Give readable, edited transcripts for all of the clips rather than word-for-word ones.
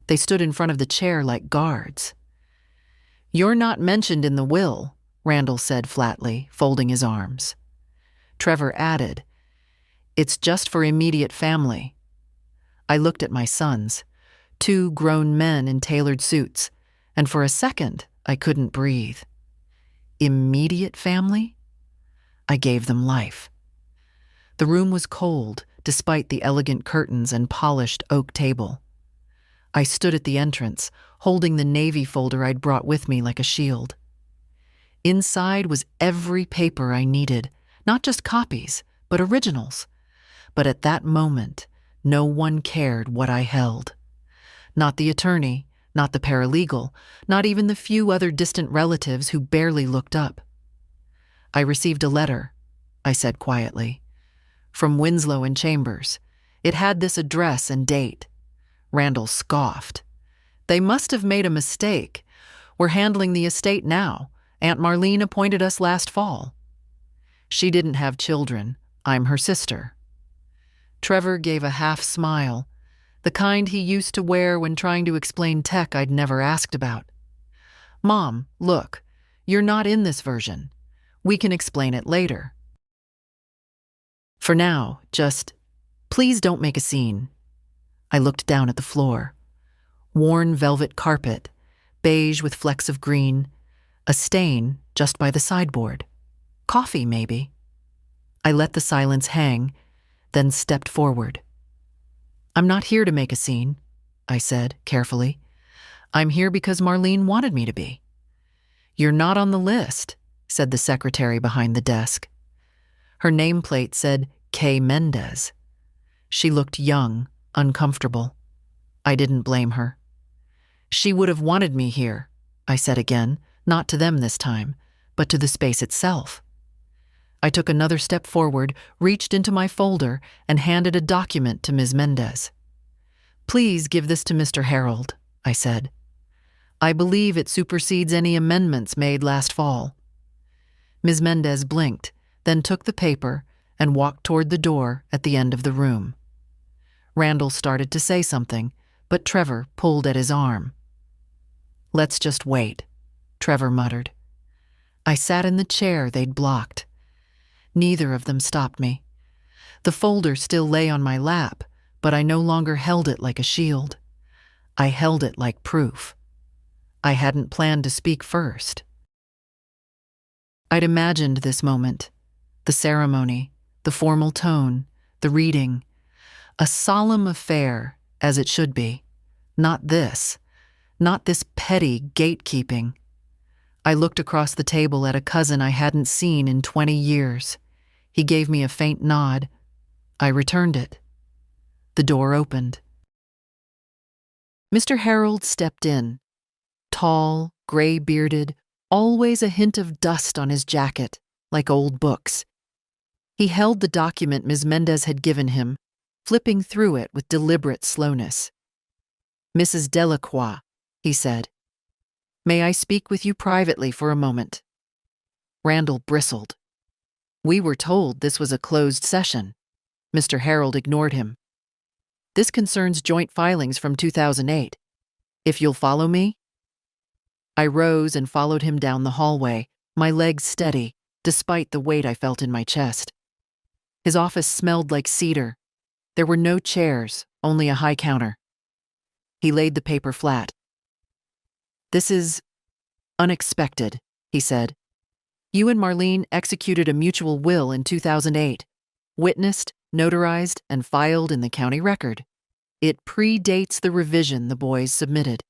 They stood in front of the chair like guards. "You're not mentioned in the will," Randall said flatly, folding his arms. Trevor added, "It's just for immediate family." I looked at my sons, 2 grown men in tailored suits, and for a second I couldn't breathe. Immediate family? I gave them life. The room was cold, despite the elegant curtains and polished oak table. I stood at the entrance, holding the navy folder I'd brought with me like a shield. Inside was every paper I needed, not just copies, but originals. But at that moment, no one cared what I held. Not the attorney, not the paralegal, not even the few other distant relatives who barely looked up. "I received a letter," I said quietly, "from Winslow and Chambers. It had this address and date." Randall scoffed. "They must have made a mistake. We're handling the estate now. Aunt Marlene appointed us last fall." "She didn't have children. I'm her sister." Trevor gave a half smile, the kind he used to wear when trying to explain tech I'd never asked about. "Mom, look, you're not in this version. We can explain it later. For now, just, please don't make a scene." I looked down at the floor. Worn velvet carpet, beige with flecks of green, a stain just by the sideboard. Coffee, maybe. I let the silence hang, then stepped forward. "I'm not here to make a scene," I said carefully. "I'm here because Marlene wanted me to be." "You're not on the list," said the secretary behind the desk. Her nameplate said K. Mendez. She looked young, uncomfortable. I didn't blame her. "She would have wanted me here," I said again, not to them this time, but to the space itself. I took another step forward, reached into my folder, and handed a document to Ms. Mendez. "Please give this to Mr. Harold," I said. "I believe it supersedes any amendments made last fall." Ms. Mendez blinked, then took the paper and walked toward the door at the end of the room. Randall started to say something, but Trevor pulled at his arm. "Let's just wait," Trevor muttered. I sat in the chair they'd blocked. Neither of them stopped me. The folder still lay on my lap, but I no longer held it like a shield. I held it like proof. I hadn't planned to speak first. I'd imagined this moment, the ceremony, the formal tone, the reading, a solemn affair, as it should be. Not this petty gatekeeping. I looked across the table at a cousin I hadn't seen in 20 years. He gave me a faint nod. I returned it. The door opened. Mr. Harold stepped in. Tall, gray-bearded, always a hint of dust on his jacket, like old books. He held the document Ms. Mendez had given him, flipping through it with deliberate slowness. "Mrs. Delacroix," he said, "may I speak with you privately for a moment?" Randall bristled. "We were told this was a closed session." Mr. Harold ignored him. "This concerns joint filings from 2008. If you'll follow me?" I rose and followed him down the hallway, my legs steady, despite the weight I felt in my chest. His office smelled like cedar. There were no chairs, only a high counter. He laid the paper flat. "This is unexpected," he said. "You and Marlene executed a mutual will in 2008, witnessed, notarized, and filed in the county record. It predates the revision the boys submitted."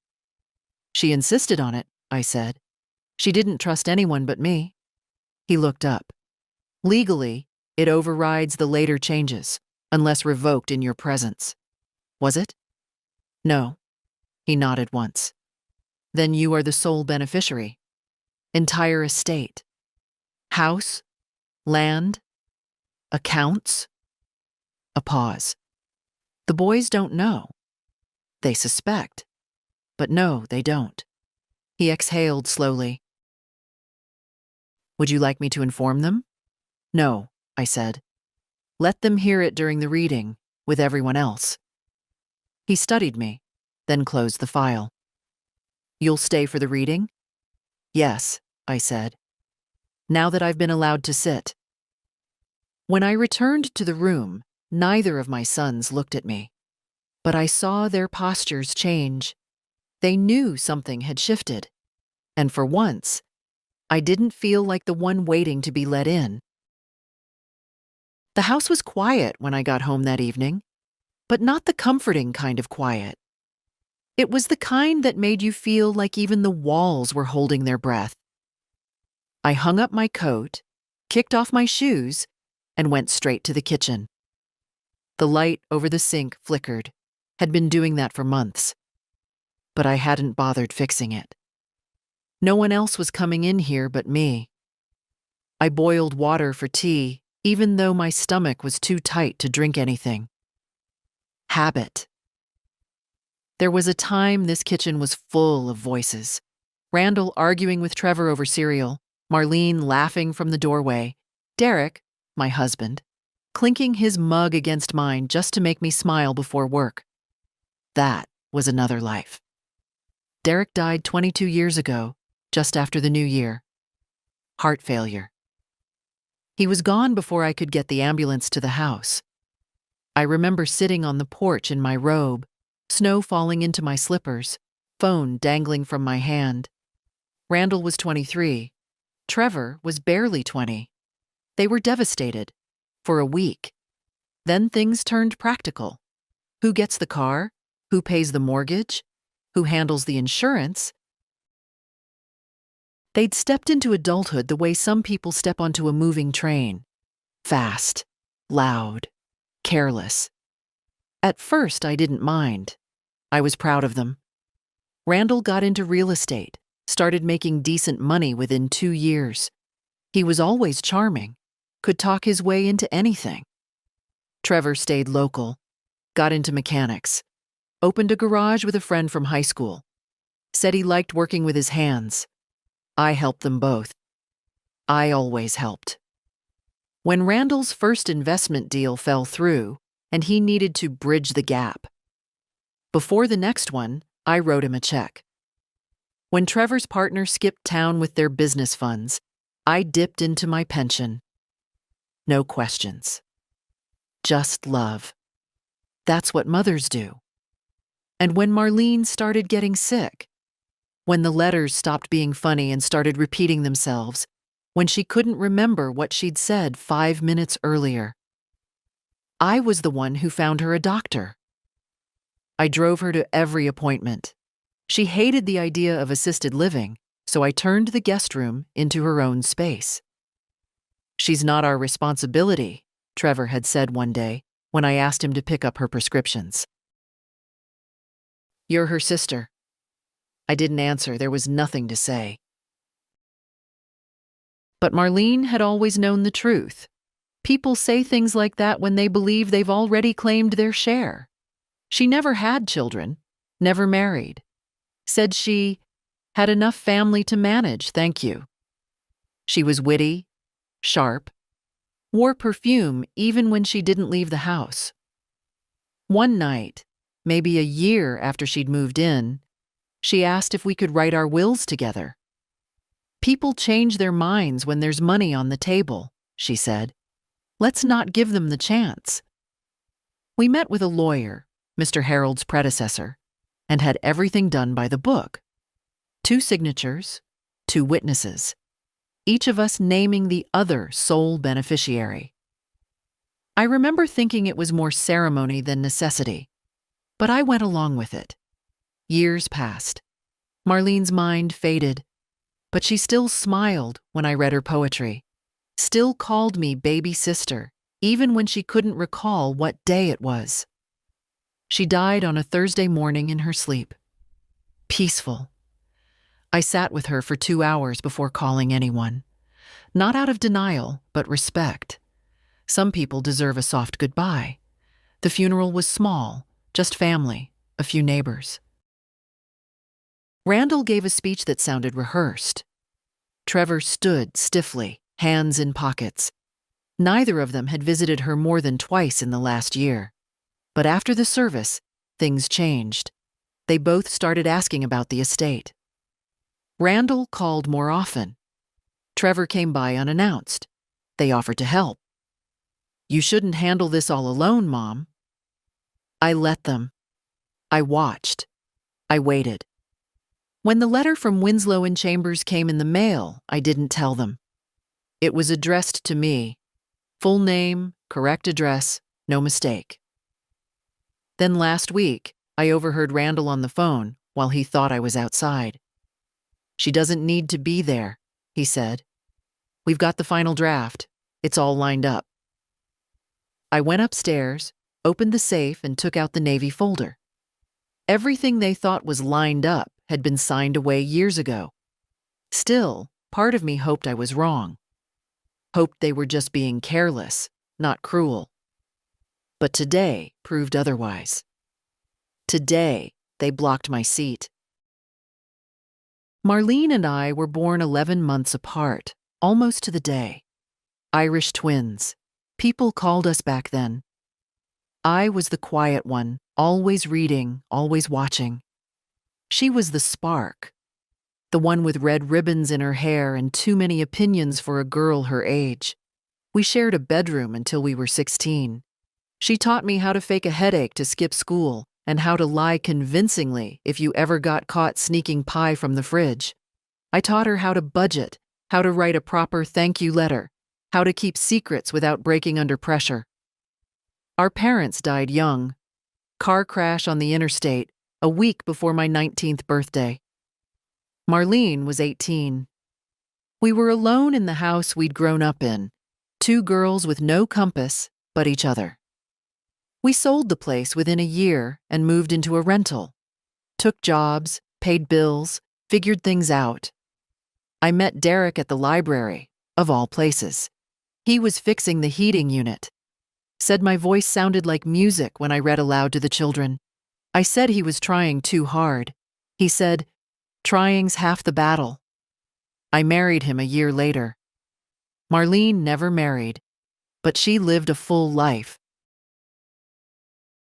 "She insisted on it," I said. "She didn't trust anyone but me." He looked up. "Legally, it overrides the later changes, unless revoked in your presence." "Was it?" "No." He nodded once. "Then you are the sole beneficiary. Entire estate. House, land, accounts." A pause. "The boys don't know. They suspect. But no, they don't." He exhaled slowly. "Would you like me to inform them?" "No," I said. "Let them hear it during the reading, with everyone else." He studied me. then closed the file. "You'll stay for the reading?" "Yes," I said, "now that I've been allowed to sit." When I returned to the room, neither of my sons looked at me, but I saw their postures change. They knew something had shifted, and for once, I didn't feel like the one waiting to be let in. The house was quiet when I got home that evening, but not the comforting kind of quiet. It was the kind that made you feel like even the walls were holding their breath. I hung up my coat, kicked off my shoes, and went straight to the kitchen. The light over the sink flickered, had been doing that for months, but I hadn't bothered fixing it. No one else was coming in here but me. I boiled water for tea, even though my stomach was too tight to drink anything. Habit. There was a time this kitchen was full of voices. Randall arguing with Trevor over cereal, Marlene laughing from the doorway, Derek, my husband, clinking his mug against mine just to make me smile before work. That was another life. Derek died 22 years ago, just after the new year. Heart failure. He was gone before I could get the ambulance to the house. I remember sitting on the porch in my robe, snow falling into my slippers, phone dangling from my hand. Randall was 23. Trevor was barely 20. They were devastated. For a week. Then things turned practical. Who gets the car? Who pays the mortgage? Who handles the insurance? They'd stepped into adulthood the way some people step onto a moving train. Fast, loud, careless. At first, I didn't mind. I was proud of them. Randall got into real estate, started making decent money within 2 years. He was always charming, could talk his way into anything. Trevor stayed local, got into mechanics, opened a garage with a friend from high school, said he liked working with his hands. I helped them both. I always helped. When Randall's first investment deal fell through, and he needed to bridge the gap. Before the next one, I wrote him a check. When Trevor's partner skipped town with their business funds, I dipped into my pension. No questions. Just love. That's what mothers do. And when Marlene started getting sick, when the letters stopped being funny and started repeating themselves, when she couldn't remember what she'd said 5 minutes earlier, I was the one who found her a doctor. I drove her to every appointment. She hated the idea of assisted living, so I turned the guest room into her own space. "She's not our responsibility," Trevor had said one day when I asked him to pick up her prescriptions. "You're her sister." I didn't answer. There was nothing to say. But Marlene had always known the truth. People say things like that when they believe they've already claimed their share. She never had children, never married. Said she had enough family to manage, thank you. She was witty, sharp, wore perfume even when she didn't leave the house. One night, maybe a year after she'd moved in, she asked if we could write our wills together. "People change their minds when there's money on the table," she said. "Let's not give them the chance." We met with a lawyer, Mr. Harold's predecessor, and had everything done by the book. 2 signatures, 2 witnesses, each of us naming the other sole beneficiary. I remember thinking it was more ceremony than necessity, but I went along with it. Years passed. Marlene's mind faded, but she still smiled when I read her poetry, still called me baby sister, even when she couldn't recall what day it was. She died on a Thursday morning in her sleep. Peaceful. I sat with her for 2 hours before calling anyone. Not out of denial, but respect. Some people deserve a soft goodbye. The funeral was small, just family, a few neighbors. Randall gave a speech that sounded rehearsed. Trevor stood stiffly, hands in pockets. Neither of them had visited her more than twice in the last year. But after the service, things changed. They both started asking about the estate. Randall called more often. Trevor came by unannounced. They offered to help. "You shouldn't handle this all alone, Mom." I let them. I watched. I waited. When the letter from Winslow and Chambers came in the mail, I didn't tell them. It was addressed to me. Full name, correct address, no mistake. Then last week, I overheard Randall on the phone while he thought I was outside. "She doesn't need to be there," he said. "We've got the final draft. It's all lined up." I went upstairs, opened the safe, and took out the Navy folder. Everything they thought was lined up had been signed away years ago. Still, part of me hoped I was wrong. Hoped they were just being careless, not cruel. But today proved otherwise. Today, they blocked my seat. Marlene and I were born 11 months apart, almost to the day. Irish twins. People called us back then. I was the quiet one, always reading, always watching. She was the spark, the one with red ribbons in her hair and too many opinions for a girl her age. We shared a bedroom until we were 16. She taught me how to fake a headache to skip school and how to lie convincingly if you ever got caught sneaking pie from the fridge. I taught her how to budget, how to write a proper thank you letter, how to keep secrets without breaking under pressure. Our parents died young. Car crash on the interstate, a week before my 19th birthday. Marlene was 18. We were alone in the house we'd grown up in, two girls with no compass but each other. We sold the place within a year and moved into a rental. Took jobs, paid bills, figured things out. I met Derek at the library, of all places. He was fixing the heating unit. Said my voice sounded like music when I read aloud to the children. I said he was trying too hard. He said, "Trying's half the battle." I married him a year later. Marlene never married, but she lived a full life.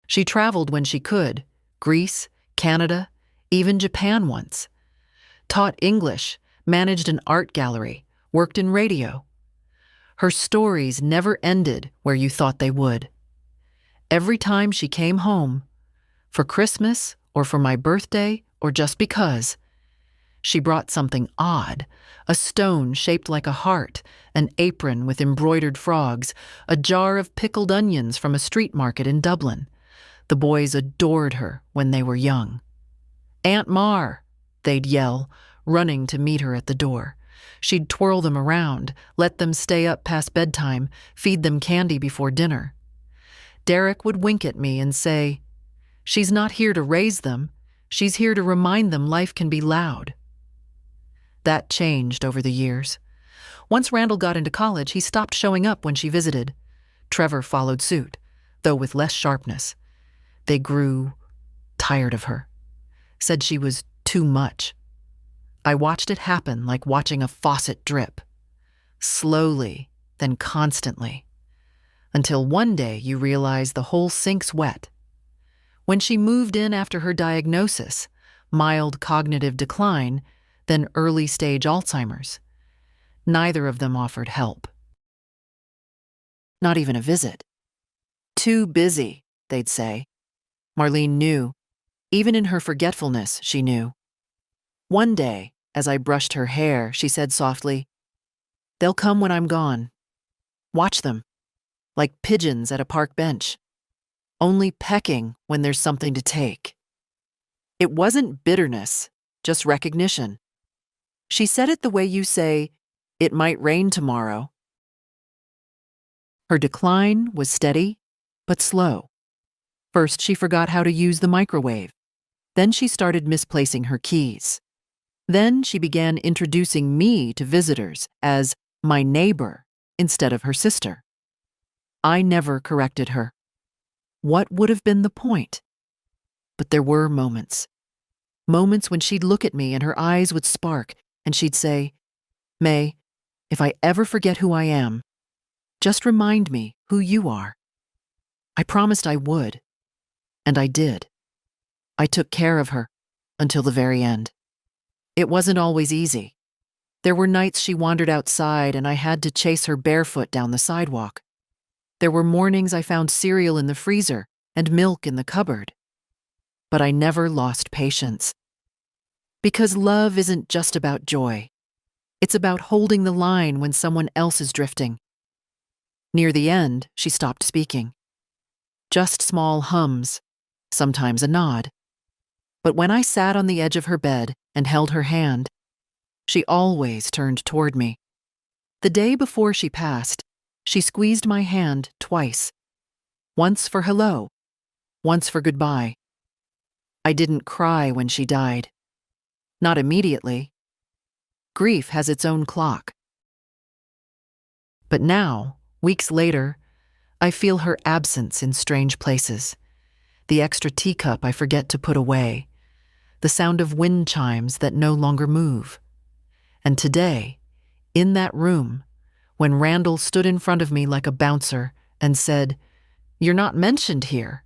She traveled when she could, Greece, Canada, even Japan once. Taught English, managed an art gallery, worked in radio. Her stories never ended where you thought they would. Every time she came home, for Christmas or for my birthday or just because, she brought something odd, a stone shaped like a heart, an apron with embroidered frogs, a jar of pickled onions from a street market in Dublin. The boys adored her when they were young. "Aunt Mar," they'd yell, running to meet her at the door. She'd twirl them around, let them stay up past bedtime, feed them candy before dinner. Derek would wink at me and say, "She's not here to raise them. She's here to remind them life can be loud." That changed over the years. Once Randall got into college, he stopped showing up when she visited. Trevor followed suit, though with less sharpness. They grew tired of her, said she was too much. I watched it happen like watching a faucet drip. Slowly, then constantly. Until one day you realize the whole sink's wet. When she moved in after her diagnosis, mild cognitive decline, then early-stage Alzheimer's, neither of them offered help. Not even a visit. "Too busy," they'd say. Marlene knew. Even in her forgetfulness, she knew. One day, as I brushed her hair, she said softly, "They'll come when I'm gone. Watch them, like pigeons at a park bench, only pecking when there's something to take." It wasn't bitterness, just recognition. She said it the way you say, "It might rain tomorrow." Her decline was steady, but slow. First, she forgot how to use the microwave. Then she started misplacing her keys. Then she began introducing me to visitors as my neighbor instead of her sister. I never corrected her. What would have been the point? But there were moments. Moments when she'd look at me and her eyes would spark, and she'd say, "May, if I ever forget who I am, just remind me who you are." I promised I would. And I did. I took care of her, until the very end. It wasn't always easy. There were nights she wandered outside and I had to chase her barefoot down the sidewalk. There were mornings I found cereal in the freezer and milk in the cupboard. But I never lost patience. Because love isn't just about joy. It's about holding the line when someone else is drifting. Near the end, she stopped speaking. Just small hums, sometimes a nod. But when I sat on the edge of her bed and held her hand, she always turned toward me. The day before she passed, she squeezed my hand twice. Once for hello, once for goodbye. I didn't cry when she died. Not immediately. Grief has its own clock. But now, weeks later, I feel her absence in strange places. The extra teacup I forget to put away. The sound of wind chimes that no longer move. And today, in that room, when Randall stood in front of me like a bouncer and said, "You're not mentioned here,"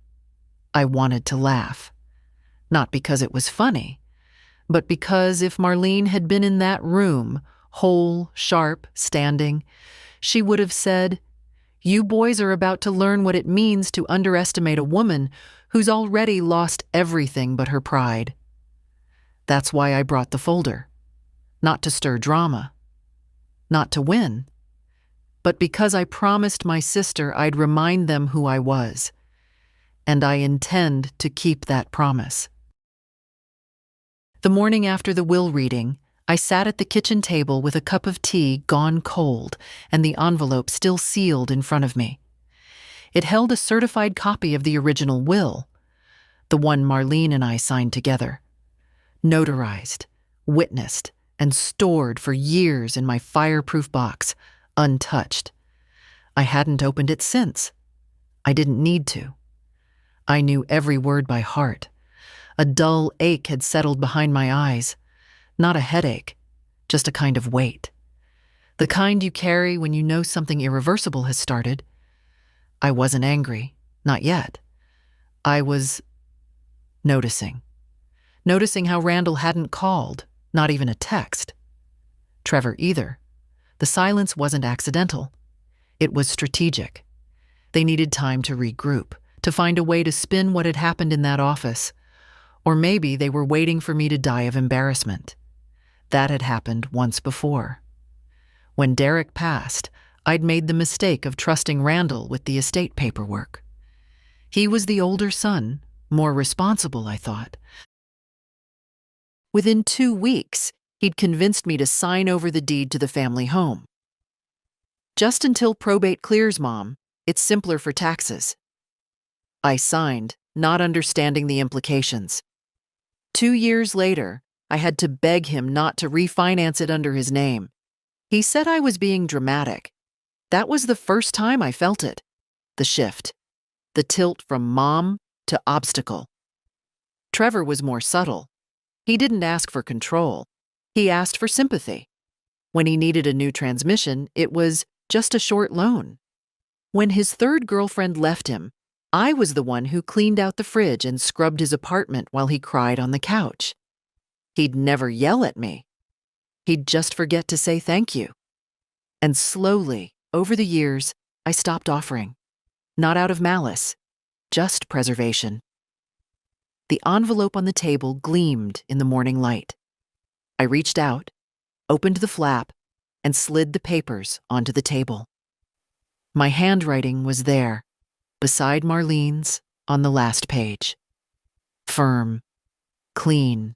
I wanted to laugh. Not because it was funny, but because if Marlene had been in that room, whole, sharp, standing, she would have said, "You boys are about to learn what it means to underestimate a woman who's already lost everything but her pride." That's why I brought the folder. Not to stir drama. Not to win. But because I promised my sister I'd remind them who I was. And I intend to keep that promise. The morning after the will reading, I sat at the kitchen table with a cup of tea gone cold and the envelope still sealed in front of me. It held a certified copy of the original will, the one Marlene and I signed together. Notarized, witnessed, and stored for years in my fireproof box, untouched. I hadn't opened it since. I didn't need to. I knew every word by heart. A dull ache had settled behind my eyes. Not a headache, just a kind of weight. The kind you carry when you know something irreversible has started. I wasn't angry, not yet. I was noticing. Noticing how Randall hadn't called, not even a text. Trevor either. The silence wasn't accidental. It was strategic. They needed time to regroup, to find a way to spin what had happened in that office. Or maybe they were waiting for me to die of embarrassment. That had happened once before. When Derek passed, I'd made the mistake of trusting Randall with the estate paperwork. He was the older son, more responsible, I thought. Within 2 weeks, he'd convinced me to sign over the deed to the family home. Just until probate clears, Mom, it's simpler for taxes. I signed, not understanding the implications. 2 years later, I had to beg him not to refinance it under his name. He said I was being dramatic. That was the first time I felt it. The shift. The tilt from mom to obstacle. Trevor was more subtle. He didn't ask for control. He asked for sympathy. When he needed a new transmission, it was just a short loan. When his third girlfriend left him, I was the one who cleaned out the fridge and scrubbed his apartment while he cried on the couch. He'd never yell at me. He'd just forget to say thank you. And slowly, over the years, I stopped offering. Not out of malice, just preservation. The envelope on the table gleamed in the morning light. I reached out, opened the flap, and slid the papers onto the table. My handwriting was there, beside Marlene's, on the last page. Firm, clean.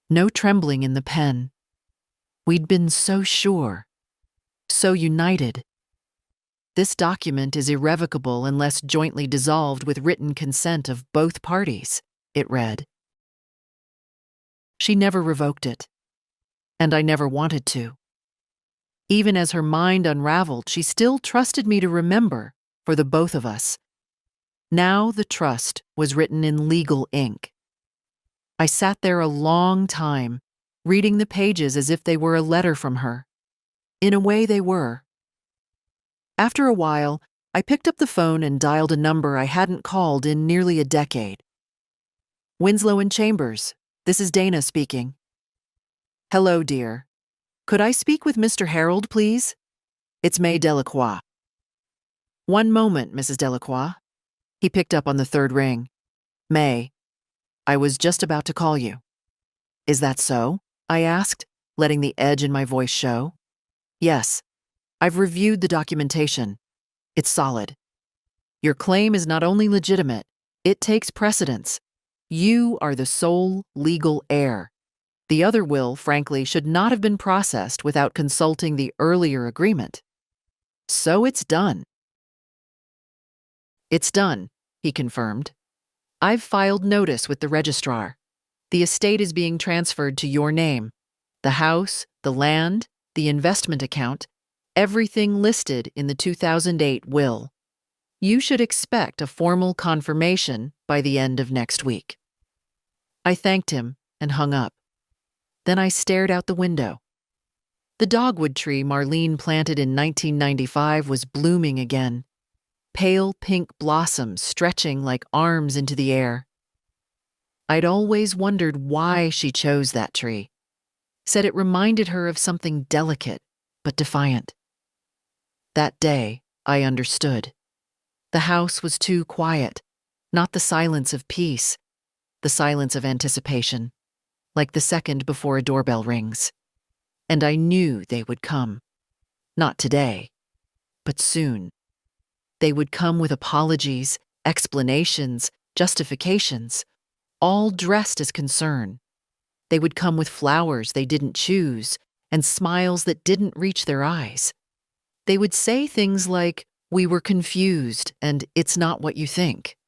No trembling in the pen. We'd been so sure, so united. This document is irrevocable unless jointly dissolved with written consent of both parties, it read. She never revoked it, and I never wanted to. Even as her mind unraveled, she still trusted me to remember, for the both of us. Now the trust was written in legal ink. I sat there a long time, reading the pages as if they were a letter from her. In a way, they were. After a while, I picked up the phone and dialed a number I hadn't called in nearly a decade. Winslow and Chambers, This is Dana speaking. Hello, dear. Could I speak with Mr. Harold, please? It's May Delacroix. One moment, Mrs. Delacroix. He picked up on the third ring. May, I was just about to call you. Is that so? I asked, letting the edge in my voice show. Yes, I've reviewed the documentation. It's solid. Your claim is not only legitimate, it takes precedence. You are the sole legal heir. The other will, frankly, should not have been processed without consulting the earlier agreement. So it's done. It's done, he confirmed. I've filed notice with the registrar. The estate is being transferred to your name. The house, the land, the investment account, everything listed in the 2008 will. You should expect a formal confirmation by the end of next week. I thanked him and hung up. Then I stared out the window. The dogwood tree Marlene planted in 1995 was blooming again, pale pink blossoms stretching like arms into the air. I'd always wondered why she chose that tree, said it reminded her of something delicate but defiant. That day, I understood. The house was too quiet, not the silence of peace, the silence of anticipation, like the second before a doorbell rings. And I knew they would come. Not today, but soon. They would come with apologies, explanations, justifications, all dressed as concern. They would come with flowers they didn't choose and smiles that didn't reach their eyes. They would say things like, "We were confused and it's not what you think."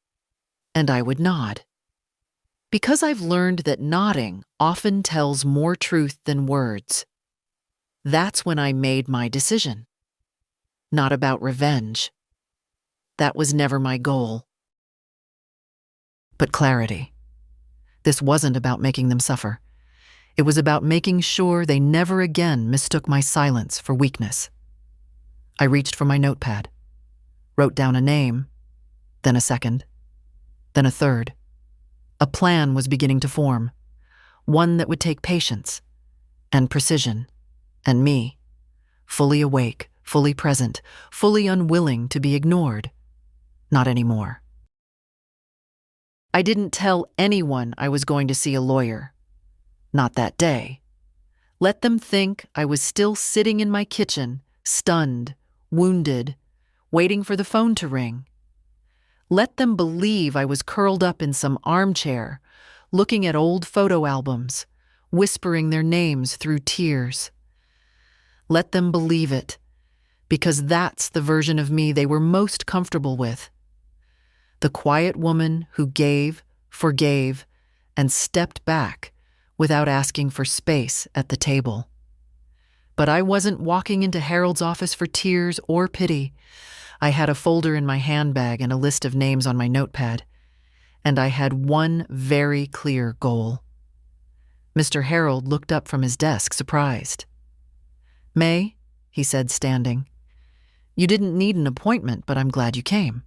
And I would nod. Because I've learned that nodding often tells more truth than words. That's when I made my decision. Not about revenge. That was never my goal. But clarity. This wasn't about making them suffer. It was about making sure they never again mistook my silence for weakness. I reached for my notepad, wrote down a name, then a second, then a third. A plan was beginning to form, one that would take patience and precision, and me, fully awake, fully present, fully unwilling to be ignored. Not anymore. I didn't tell anyone I was going to see a lawyer. Not that day. Let them think I was still sitting in my kitchen, stunned, wounded, waiting for the phone to ring. Let them believe I was curled up in some armchair, looking at old photo albums, whispering their names through tears. Let them believe it, because that's the version of me they were most comfortable with. The quiet woman who gave, forgave, and stepped back without asking for space at the table. But I wasn't walking into Harold's office for tears or pity. I had a folder in my handbag and a list of names on my notepad, and I had one very clear goal. Mr. Harold looked up from his desk, surprised. "May," he said, standing, "you didn't need an appointment, but I'm glad you came."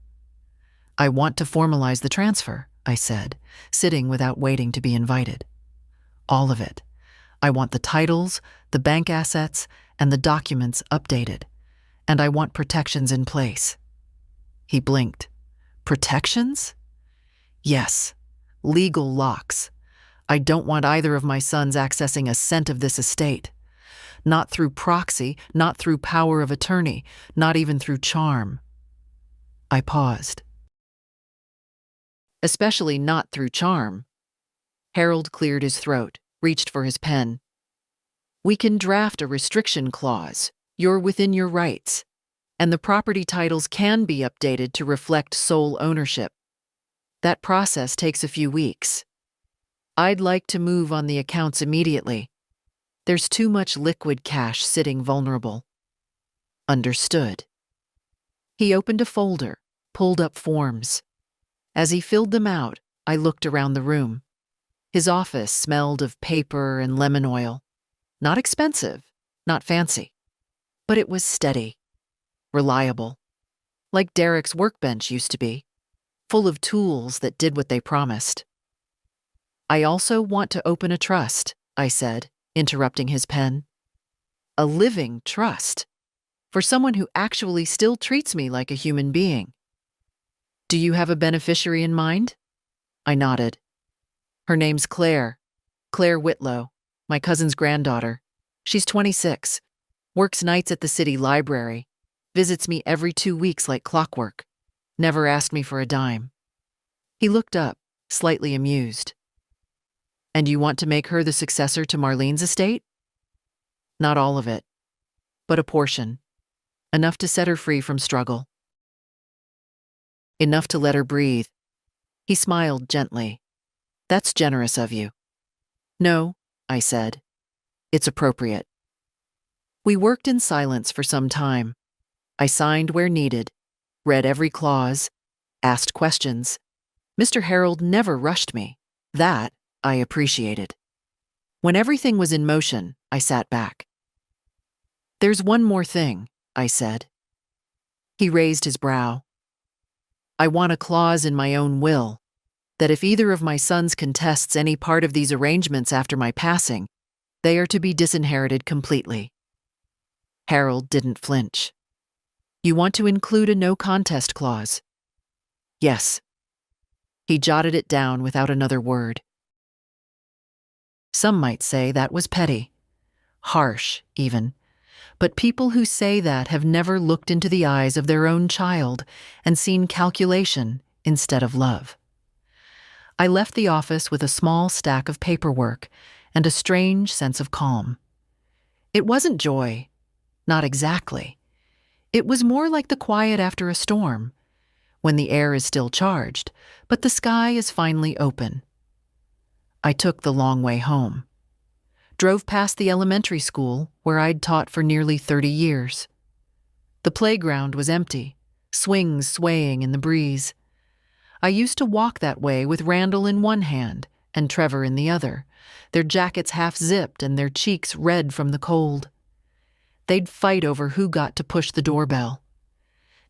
"I want to formalize the transfer," I said, sitting without waiting to be invited. "All of it. I want the titles, the bank assets, and the documents updated. And I want protections in place." He blinked. "Protections?" "Yes, legal locks. I don't want either of my sons accessing a cent of this estate. Not through proxy, not through power of attorney, not even through charm." I paused. "Especially not through charm." Harold cleared his throat, reached for his pen. "We can draft a restriction clause. You're within your rights. And the property titles can be updated to reflect sole ownership. That process takes a few weeks. I'd like to move on the accounts immediately. There's too much liquid cash sitting vulnerable." "Understood." He opened a folder, pulled up forms. As he filled them out, I looked around the room. His office smelled of paper and lemon oil. Not expensive, not fancy. But it was steady, reliable, like Derek's workbench used to be, full of tools that did what they promised. I also want to open a trust, I said, interrupting his pen. A living trust, for someone who actually still treats me like a human being. Do you have a beneficiary in mind? I nodded. Her name's Claire. Claire Whitlow, my cousin's granddaughter. She's 26, works nights at the city library, visits me every 2 weeks like clockwork, never asked me for a dime. He looked up, slightly amused. And you want to make her the successor to Marlene's estate? Not all of it, but a portion. Enough to set her free from struggle. Enough to let her breathe. He smiled gently. That's generous of you. No, I said. It's appropriate. We worked in silence for some time. I signed where needed, read every clause, asked questions. Mr. Harold never rushed me. That I appreciated. When everything was in motion, I sat back. There's one more thing, I said. He raised his brow. I want a clause in my own will that if either of my sons contests any part of these arrangements after my passing, they are to be disinherited completely. Harold didn't flinch. You want to include a no contest clause? Yes. He jotted it down without another word. Some might say that was petty, harsh even, but people who say that have never looked into the eyes of their own child and seen calculation instead of love. I left the office with a small stack of paperwork and a strange sense of calm. It wasn't joy, not exactly. It was more like the quiet after a storm, when the air is still charged, but the sky is finally open. I took the long way home. Drove past the elementary school where I'd taught for nearly 30 years. The playground was empty, swings swaying in the breeze. I used to walk that way with Randall in one hand and Trevor in the other, their jackets half-zipped and their cheeks red from the cold. They'd fight over who got to push the doorbell.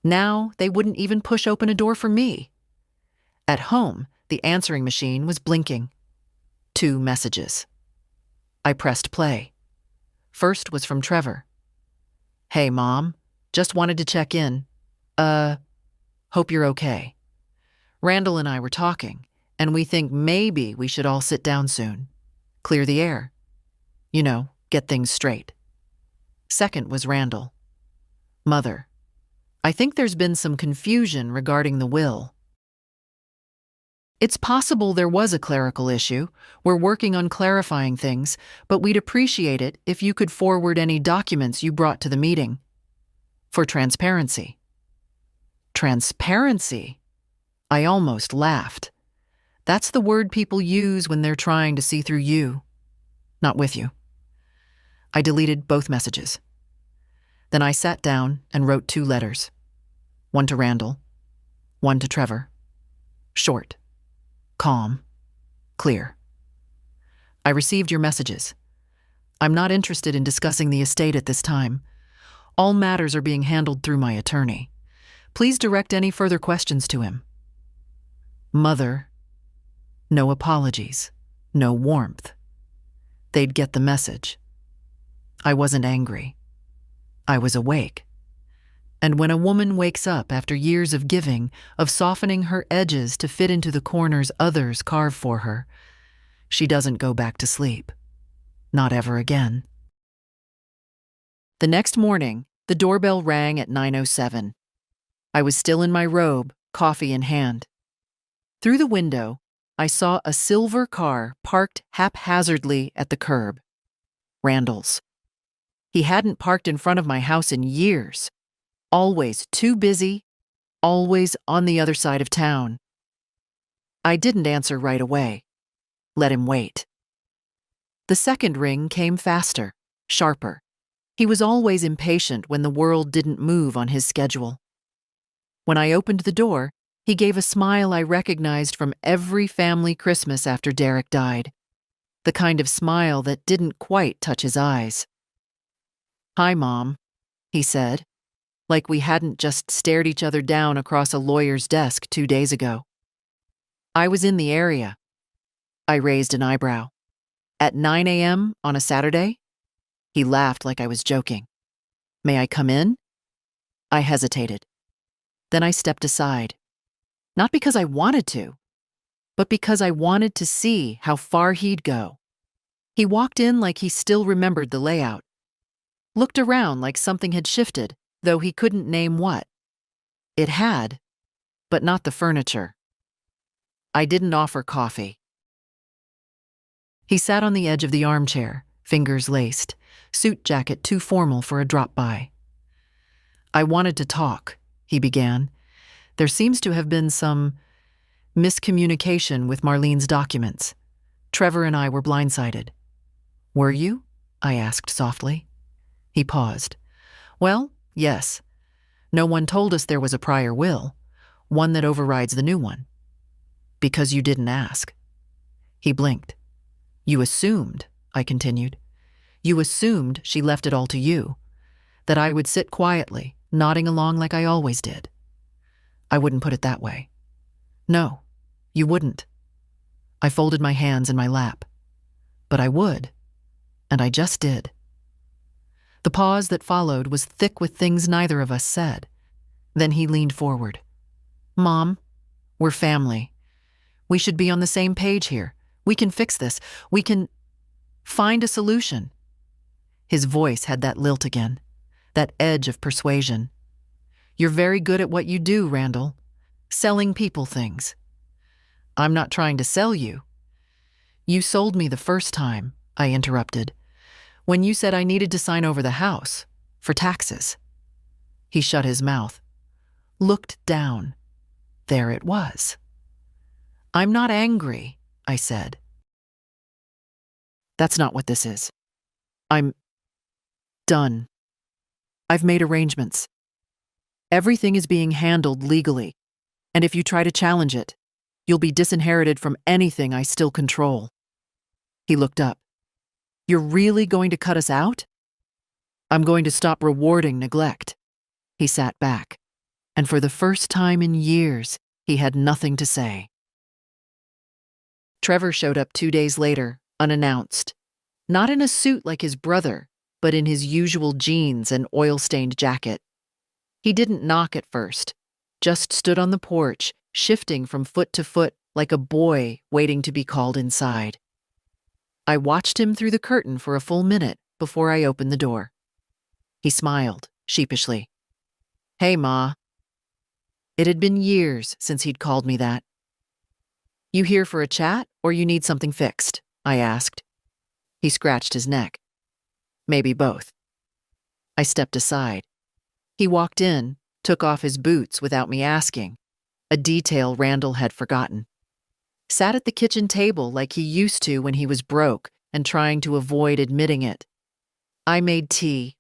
Now they wouldn't even push open a door for me. At home, the answering machine was blinking. 2 messages. I pressed play. First was from Trevor. Hey, Mom. Just wanted to check in. Hope you're okay. Randall and I were talking, and we think maybe we should all sit down soon. Clear the air. You know, get things straight. Second was Randall. Mother, I think there's been some confusion regarding the will. It's possible there was a clerical issue. We're working on clarifying things, but we'd appreciate it if you could forward any documents you brought to the meeting. For transparency. Transparency? I almost laughed. That's the word people use when they're trying to see through you. Not with you. I deleted both messages. Then I sat down and wrote 2 letters. One to Randall, one to Trevor. Short. Calm. Clear. I received your messages. I'm not interested in discussing the estate at this time. All matters are being handled through my attorney. Please direct any further questions to him. Mother. No apologies. No warmth. They'd get the message. I wasn't angry. I was awake. And when a woman wakes up after years of giving, of softening her edges to fit into the corners others carve for her, she doesn't go back to sleep. Not ever again. The next morning, the doorbell rang at 9:07. I was still in my robe, coffee in hand. Through the window, I saw a silver car parked haphazardly at the curb. Randall's. He hadn't parked in front of my house in years. Always too busy, always on the other side of town. I didn't answer right away. Let him wait. The second ring came faster, sharper. He was always impatient when the world didn't move on his schedule. When I opened the door, he gave a smile I recognized from every family Christmas after Derek died. The kind of smile that didn't quite touch his eyes. Hi, Mom, he said, like we hadn't just stared each other down across a lawyer's desk 2 days ago. I was in the area. I raised an eyebrow. At 9 a.m. on a Saturday? He laughed like I was joking. May I come in? I hesitated. Then I stepped aside. Not because I wanted to, but because I wanted to see how far he'd go. He walked in like he still remembered the layout. Looked around like something had shifted, though he couldn't name what. It had, but not the furniture. I didn't offer coffee. He sat on the edge of the armchair, fingers laced, suit jacket too formal for a drop-by. I wanted to talk, he began. There seems to have been some miscommunication with Marlene's documents. Trevor and I were blindsided. Were you? I asked softly. He paused. Well, yes. No one told us there was a prior will, one that overrides the new one. Because you didn't ask. He blinked. You assumed, I continued. You assumed she left it all to you, that I would sit quietly, nodding along like I always did. I wouldn't put it that way. No, you wouldn't. I folded my hands in my lap. But I would, and I just did. The pause that followed was thick with things neither of us said. Then he leaned forward. Mom, we're family. We should be on the same page here. We can fix this. We can find a solution. His voice had that lilt again, that edge of persuasion. You're very good at what you do, Randall. Selling people things. I'm not trying to sell you. You sold me the first time, I interrupted, when you said I needed to sign over the house, for taxes. He shut his mouth, looked down. There it was. I'm not angry, I said. That's not what this is. I'm done. I've made arrangements. Everything is being handled legally, and if you try to challenge it, you'll be disinherited from anything I still control. He looked up. You're really going to cut us out? I'm going to stop rewarding neglect. He sat back, and for the first time in years, he had nothing to say. Trevor showed up 2 days later, unannounced. Not in a suit like his brother, but in his usual jeans and oil-stained jacket. He didn't knock at first, just stood on the porch, shifting from foot to foot like a boy waiting to be called inside. I watched him through the curtain for a full minute before I opened the door. He smiled, sheepishly. Hey, Ma. It had been years since he'd called me that. You here for a chat, or you need something fixed? I asked. He scratched his neck. Maybe both. I stepped aside. He walked in, took off his boots without me asking, a detail Randall had forgotten. Sat at the kitchen table like he used to when he was broke and trying to avoid admitting it. I made tea.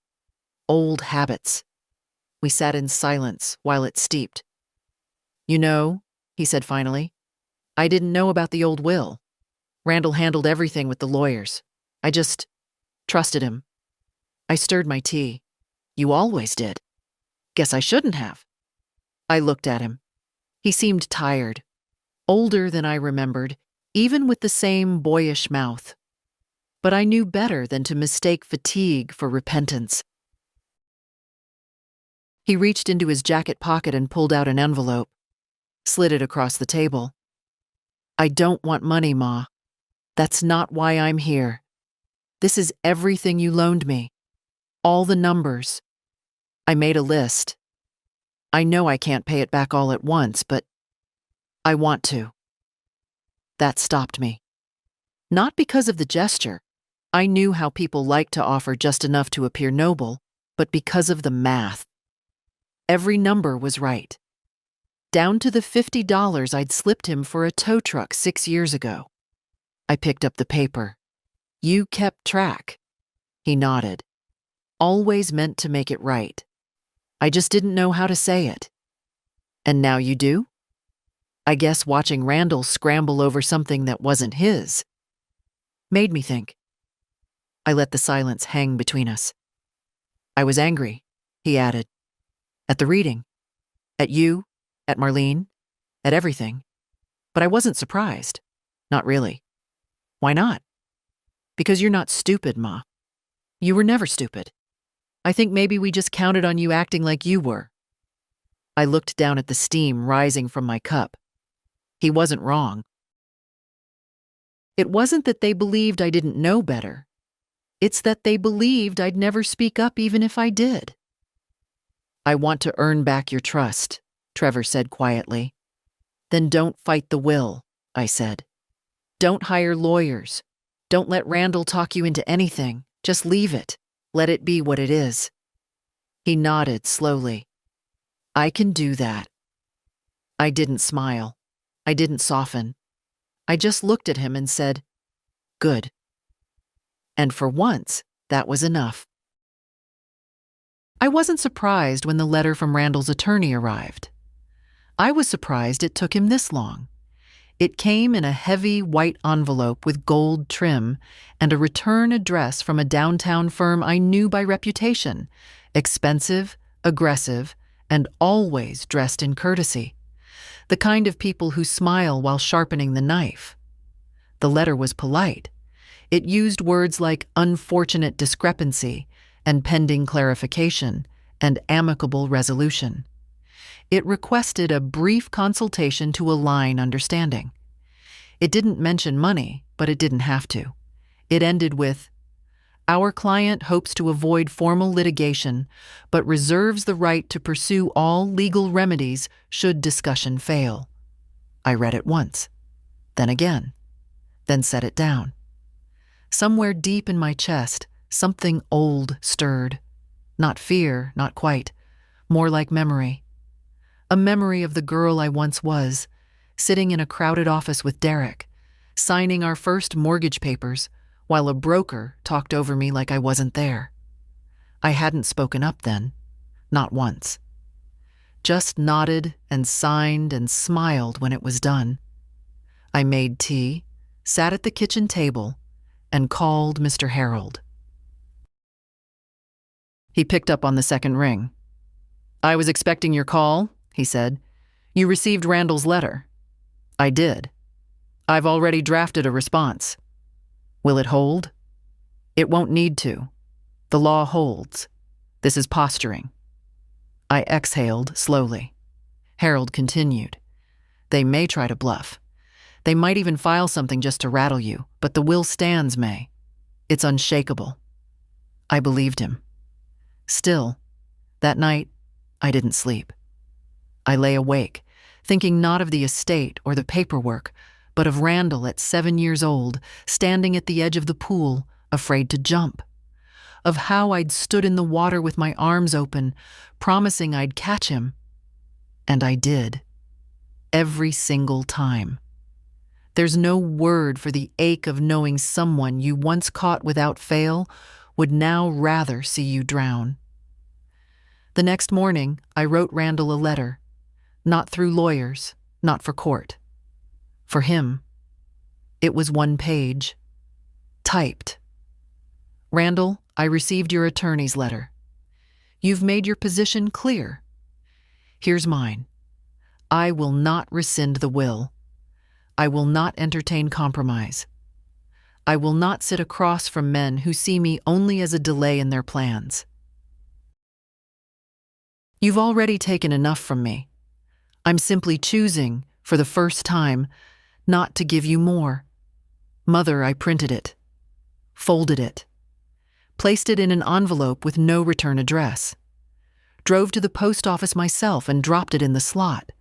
Old habits. We sat in silence while it steeped. You know, he said finally, I didn't know about the old will. Randall handled everything with the lawyers. I just trusted him. I stirred my tea. You always did. Guess I shouldn't have. I looked at him. He seemed tired, older than I remembered, even with the same boyish mouth. But I knew better than to mistake fatigue for repentance. He reached into his jacket pocket and pulled out an envelope, slid it across the table. I don't want money, Ma. That's not why I'm here. This is everything you loaned me. All the numbers. I made a list. I know I can't pay it back all at once, but I want to. That stopped me. Not because of the gesture. I knew how people like to offer just enough to appear noble, but because of the math. Every number was right. Down to the $50 I'd slipped him for a tow truck 6 years ago. I picked up the paper. You kept track. He nodded. Always meant to make it right. I just didn't know how to say it. And now you do? I guess watching Randall scramble over something that wasn't his made me think. I let the silence hang between us. I was angry, he added. At the reading. At you. At Marlene. At everything. But I wasn't surprised. Not really. Why not? Because you're not stupid, Ma. You were never stupid. I think maybe we just counted on you acting like you were. I looked down at the steam rising from my cup. He wasn't wrong. It wasn't that they believed I didn't know better. It's that they believed I'd never speak up even if I did. I want to earn back your trust, Trevor said quietly. Then don't fight the will, I said. Don't hire lawyers. Don't let Randall talk you into anything. Just leave it. Let it be what it is. He nodded slowly. I can do that. I didn't smile. I didn't soften. I just looked at him and said, good. And for once, that was enough. I wasn't surprised when the letter from Randall's attorney arrived. I was surprised it took him this long. It came in a heavy white envelope with gold trim and a return address from a downtown firm I knew by reputation, expensive, aggressive, and always dressed in courtesy. The kind of people who smile while sharpening the knife. The letter was polite. It used words like unfortunate discrepancy and pending clarification and amicable resolution. It requested a brief consultation to align understanding. It didn't mention money, but it didn't have to. It ended with, our client hopes to avoid formal litigation, but reserves the right to pursue all legal remedies should discussion fail. I read it once, then again, then set it down. Somewhere deep in my chest, something old stirred. Not fear, not quite, more like memory. A memory of the girl I once was, sitting in a crowded office with Derek, signing our first mortgage papers, while a broker talked over me like I wasn't there. I hadn't spoken up then, not once. Just nodded and signed and smiled when it was done. I made tea, sat at the kitchen table, and called Mr. Harold. He picked up on the second ring. I was expecting your call, he said. You received Randall's letter. I did. I've already drafted a response. Will it hold? It won't need to. The law holds. This is posturing. I exhaled slowly. Harold continued. They may try to bluff. They might even file something just to rattle you, but the will stands, May. It's unshakable. I believed him. Still, that night, I didn't sleep. I lay awake, thinking not of the estate or the paperwork, but of Randall at 7 years old, standing at the edge of the pool, afraid to jump. Of how I'd stood in the water with my arms open, promising I'd catch him. And I did. Every single time. There's no word for the ache of knowing someone you once caught without fail would now rather see you drown. The next morning, I wrote Randall a letter. Not through lawyers, not for court. For him. It was 1 page. Typed. Randall, I received your attorney's letter. You've made your position clear. Here's mine. I will not rescind the will. I will not entertain compromise. I will not sit across from men who see me only as a delay in their plans. You've already taken enough from me. I'm simply choosing, for the first time, not to give you more. Mother, I printed it, folded it, placed it in an envelope with no return address, drove to the post office myself and dropped it in the slot.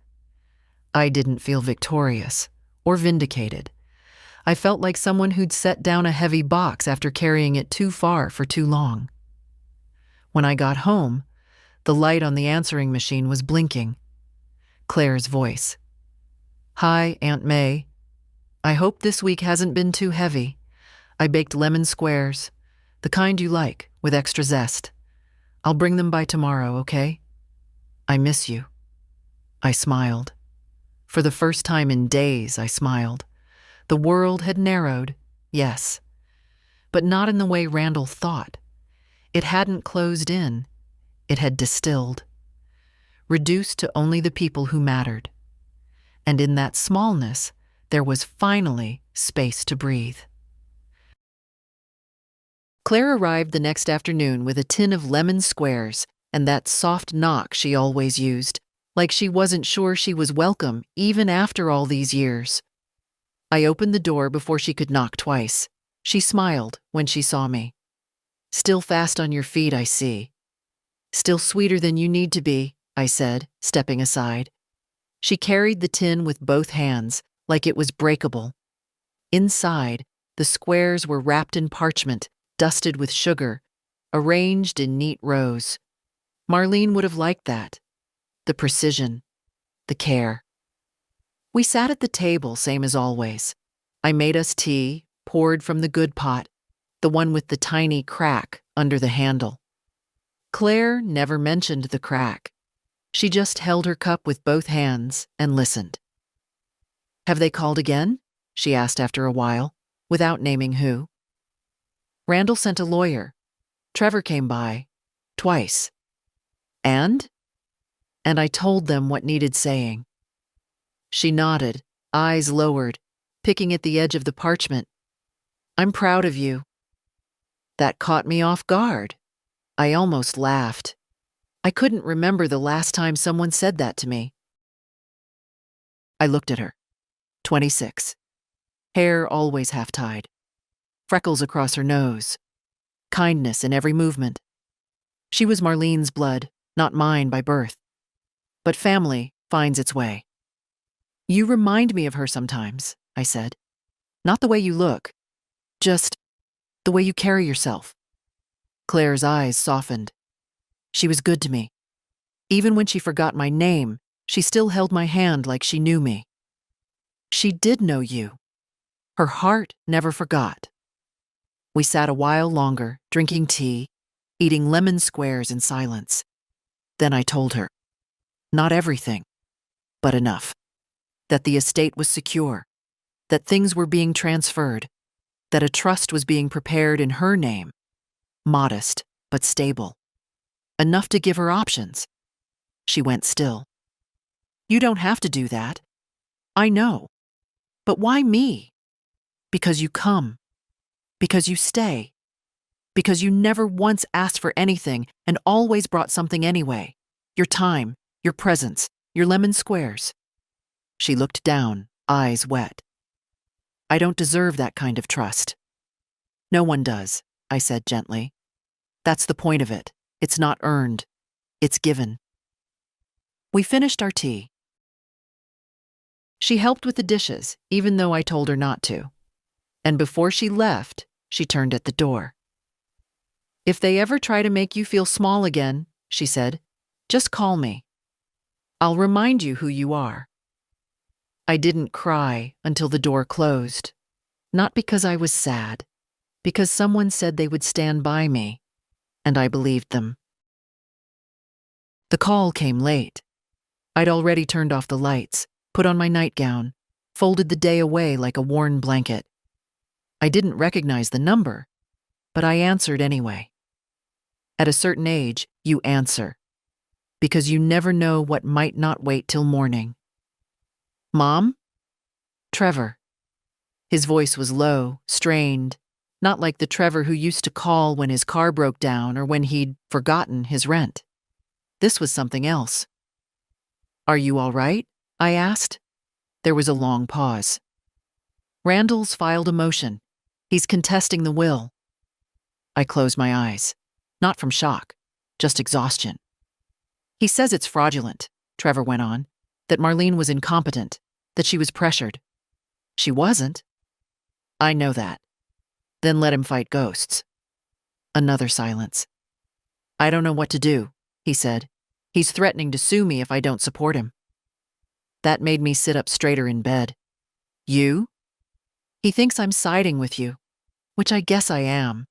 I didn't feel victorious or vindicated. I felt like someone who'd set down a heavy box after carrying it too far for too long. When I got home, the light on the answering machine was blinking. Claire's voice. Hi, Aunt May. I hope this week hasn't been too heavy. I baked lemon squares, the kind you like, with extra zest. I'll bring them by tomorrow, okay? I miss you. I smiled. For the first time in days, I smiled. The world had narrowed, yes, but not in the way Randall thought. It hadn't closed in. It had distilled, reduced to only the people who mattered. And in that smallness, there was finally space to breathe. Claire arrived the next afternoon with a tin of lemon squares and that soft knock she always used, like she wasn't sure she was welcome even after all these years. I opened the door before she could knock twice. She smiled when she saw me. "Still fast on your feet, I see." "Still sweeter than you need to be," I said, stepping aside. She carried the tin with both hands, like it was breakable. Inside, the squares were wrapped in parchment, dusted with sugar, arranged in neat rows. Marlene would have liked that. The precision, the care. We sat at the table, same as always. I made us tea, poured from the good pot, the one with the tiny crack under the handle. Claire never mentioned the crack. She just held her cup with both hands and listened. "Have they called again?" she asked after a while, without naming who. "Randall sent a lawyer. Trevor came by. Twice." "And?" And I told them what needed saying. She nodded, eyes lowered, picking at the edge of the parchment. "I'm proud of you." That caught me off guard. I almost laughed. I couldn't remember the last time someone said that to me. I looked at her. 26. Hair always half-tied. Freckles across her nose. Kindness in every movement. She was Marlene's blood, not mine by birth. But family finds its way. "You remind me of her sometimes," I said. "Not the way you look, just the way you carry yourself." Claire's eyes softened. She was good to me. Even when she forgot my name, she still held my hand like she knew me. She did know you. Her heart never forgot. We sat a while longer, drinking tea, eating lemon squares in silence. Then I told her, not everything, but enough. That the estate was secure, that things were being transferred, that a trust was being prepared in her name, modest but stable. Enough to give her options. She went still. "You don't have to do that. I know. But why me? Because you come. Because you stay. Because you never once asked for anything and always brought something anyway. Your time, your presence, your lemon squares." She looked down, eyes wet. "I don't deserve that kind of trust." "No one does," I said gently. "That's the point of it. It's not earned. It's given." We finished our tea. She helped with the dishes, even though I told her not to. And before she left, she turned at the door. "If they ever try to make you feel small again," she said, "just call me. I'll remind you who you are." I didn't cry until the door closed. Not because I was sad, because someone said they would stand by me, and I believed them. The call came late. I'd already turned off the lights, put on my nightgown, folded the day away like a worn blanket. I didn't recognize the number, but I answered anyway. At a certain age, you answer, because you never know what might not wait till morning. "Mom?" "Trevor." His voice was low, strained, not like the Trevor who used to call when his car broke down or when he'd forgotten his rent. This was something else. "Are you all right?" I asked. There was a long pause. "Randall's filed a motion. He's contesting the will." I closed my eyes, not from shock, just exhaustion. "He says it's fraudulent," Trevor went on, "that Marlene was incompetent, that she was pressured." "She wasn't." "I know that." "Then let him fight ghosts." Another silence. "I don't know what to do," he said. "He's threatening to sue me if I don't support him." That made me sit up straighter in bed. "You?" "He thinks I'm siding with you, which I guess I am.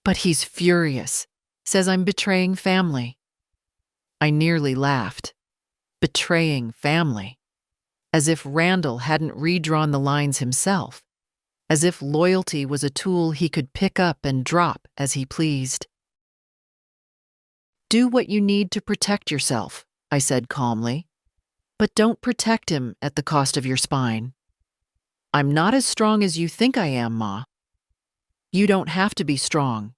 But he's furious, says I'm betraying family." I nearly laughed. Betraying family. As if Randall hadn't redrawn the lines himself. As if loyalty was a tool he could pick up and drop as he pleased. "Do what you need to protect yourself," I said calmly. "But don't protect him at the cost of your spine." "I'm not as strong as you think I am, Ma." "You don't have to be strong.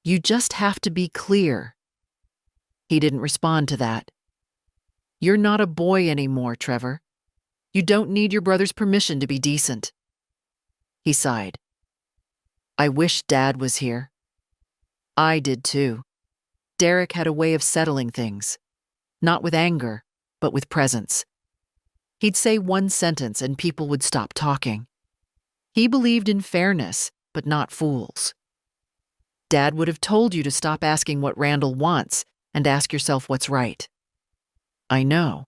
You just have to be clear." He didn't respond to that. "You're not a boy anymore, Trevor. You don't need your brother's permission to be decent." He sighed. "I wish Dad was here." I did too. Derek had a way of settling things. Not with anger, but with presence. He'd say one sentence and people would stop talking. He believed in fairness, but not fools. Dad would have told you to stop asking what Randall wants and ask yourself what's right. I know.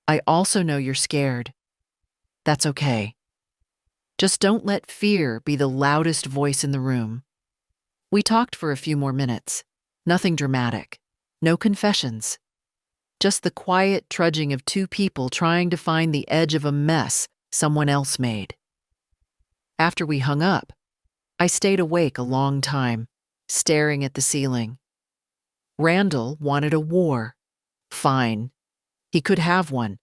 I also know you're scared. That's okay. Just don't let fear be the loudest voice in the room. We talked for a few more minutes. Nothing dramatic. No confessions. Just the quiet trudging of two people trying to find the edge of a mess someone else made. After we hung up, I stayed awake a long time, staring at the ceiling. Randall wanted a war. Fine. He could have one.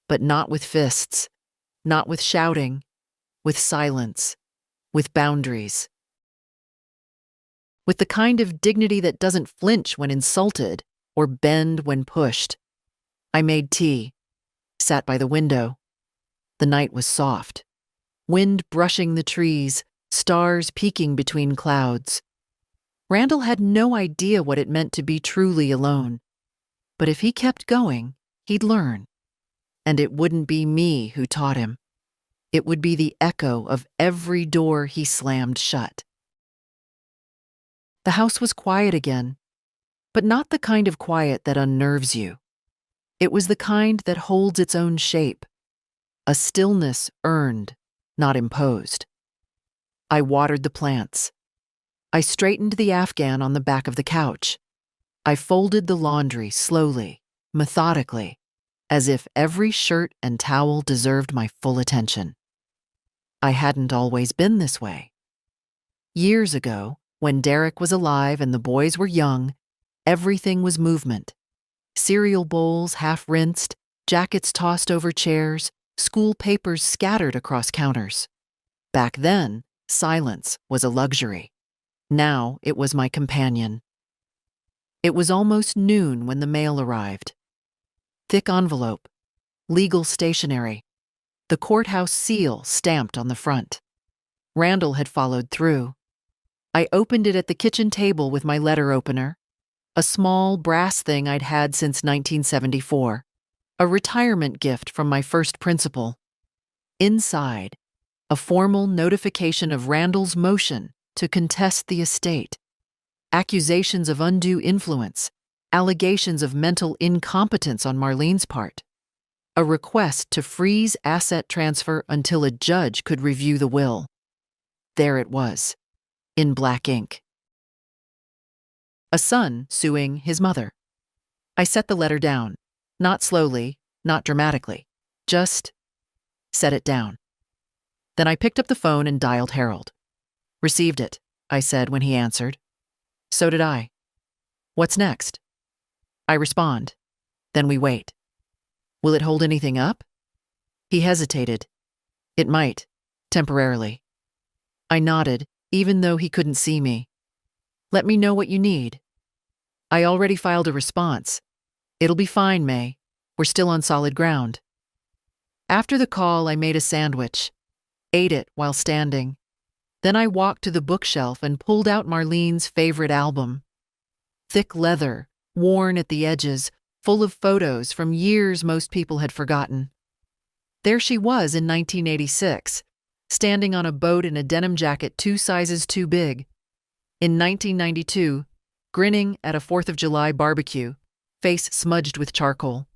But not with fists. Not with shouting. With silence. With boundaries. With the kind of dignity that doesn't flinch when insulted or bend when pushed. I made tea, sat by the window. The night was soft. Wind brushing the trees, stars peeking between clouds. Randall had no idea what it meant to be truly alone. But if he kept going, he'd learn. And it wouldn't be me who taught him. It would be the echo of every door he slammed shut. The house was quiet again, but not the kind of quiet that unnerves you. It was the kind that holds its own shape, a stillness earned, not imposed. I watered the plants. I straightened the Afghan on the back of the couch. I folded the laundry slowly, methodically, as if every shirt and towel deserved my full attention. I hadn't always been this way. Years ago, when Derek was alive and the boys were young, everything was movement. Cereal bowls half-rinsed, jackets tossed over chairs, school papers scattered across counters. Back then, silence was a luxury. Now it was my companion. It was almost noon when the mail arrived. Thick envelope, legal stationery, the courthouse seal stamped on the front. Randall had followed through. I opened it at the kitchen table with my letter opener, a small brass thing I'd had since 1974, a retirement gift from my first principal. Inside, a formal notification of Randall's motion to contest the estate, accusations of undue influence, allegations of mental incompetence on Marlene's part, a request to freeze asset transfer until a judge could review the will. There it was, in black ink. A son suing his mother. I set the letter down, not slowly, not dramatically, just set it down. Then I picked up the phone and dialed Harold. "Received it," I said when he answered. "So did I." "What's next?" I respond. Then we wait. "Will it hold anything up?" He hesitated. "It might, temporarily." I nodded, even though he couldn't see me. "Let me know what you need." "I already filed a response. It'll be fine, May. We're still on solid ground." After the call, I made a sandwich, ate it while standing. Then I walked to the bookshelf and pulled out Marlene's favorite album. Thick leather, worn at the edges, full of photos from years most people had forgotten. There she was in 1986, standing on a boat in a denim jacket 2 sizes too big. In 1992, grinning at a 4th of July barbecue, face smudged with charcoal.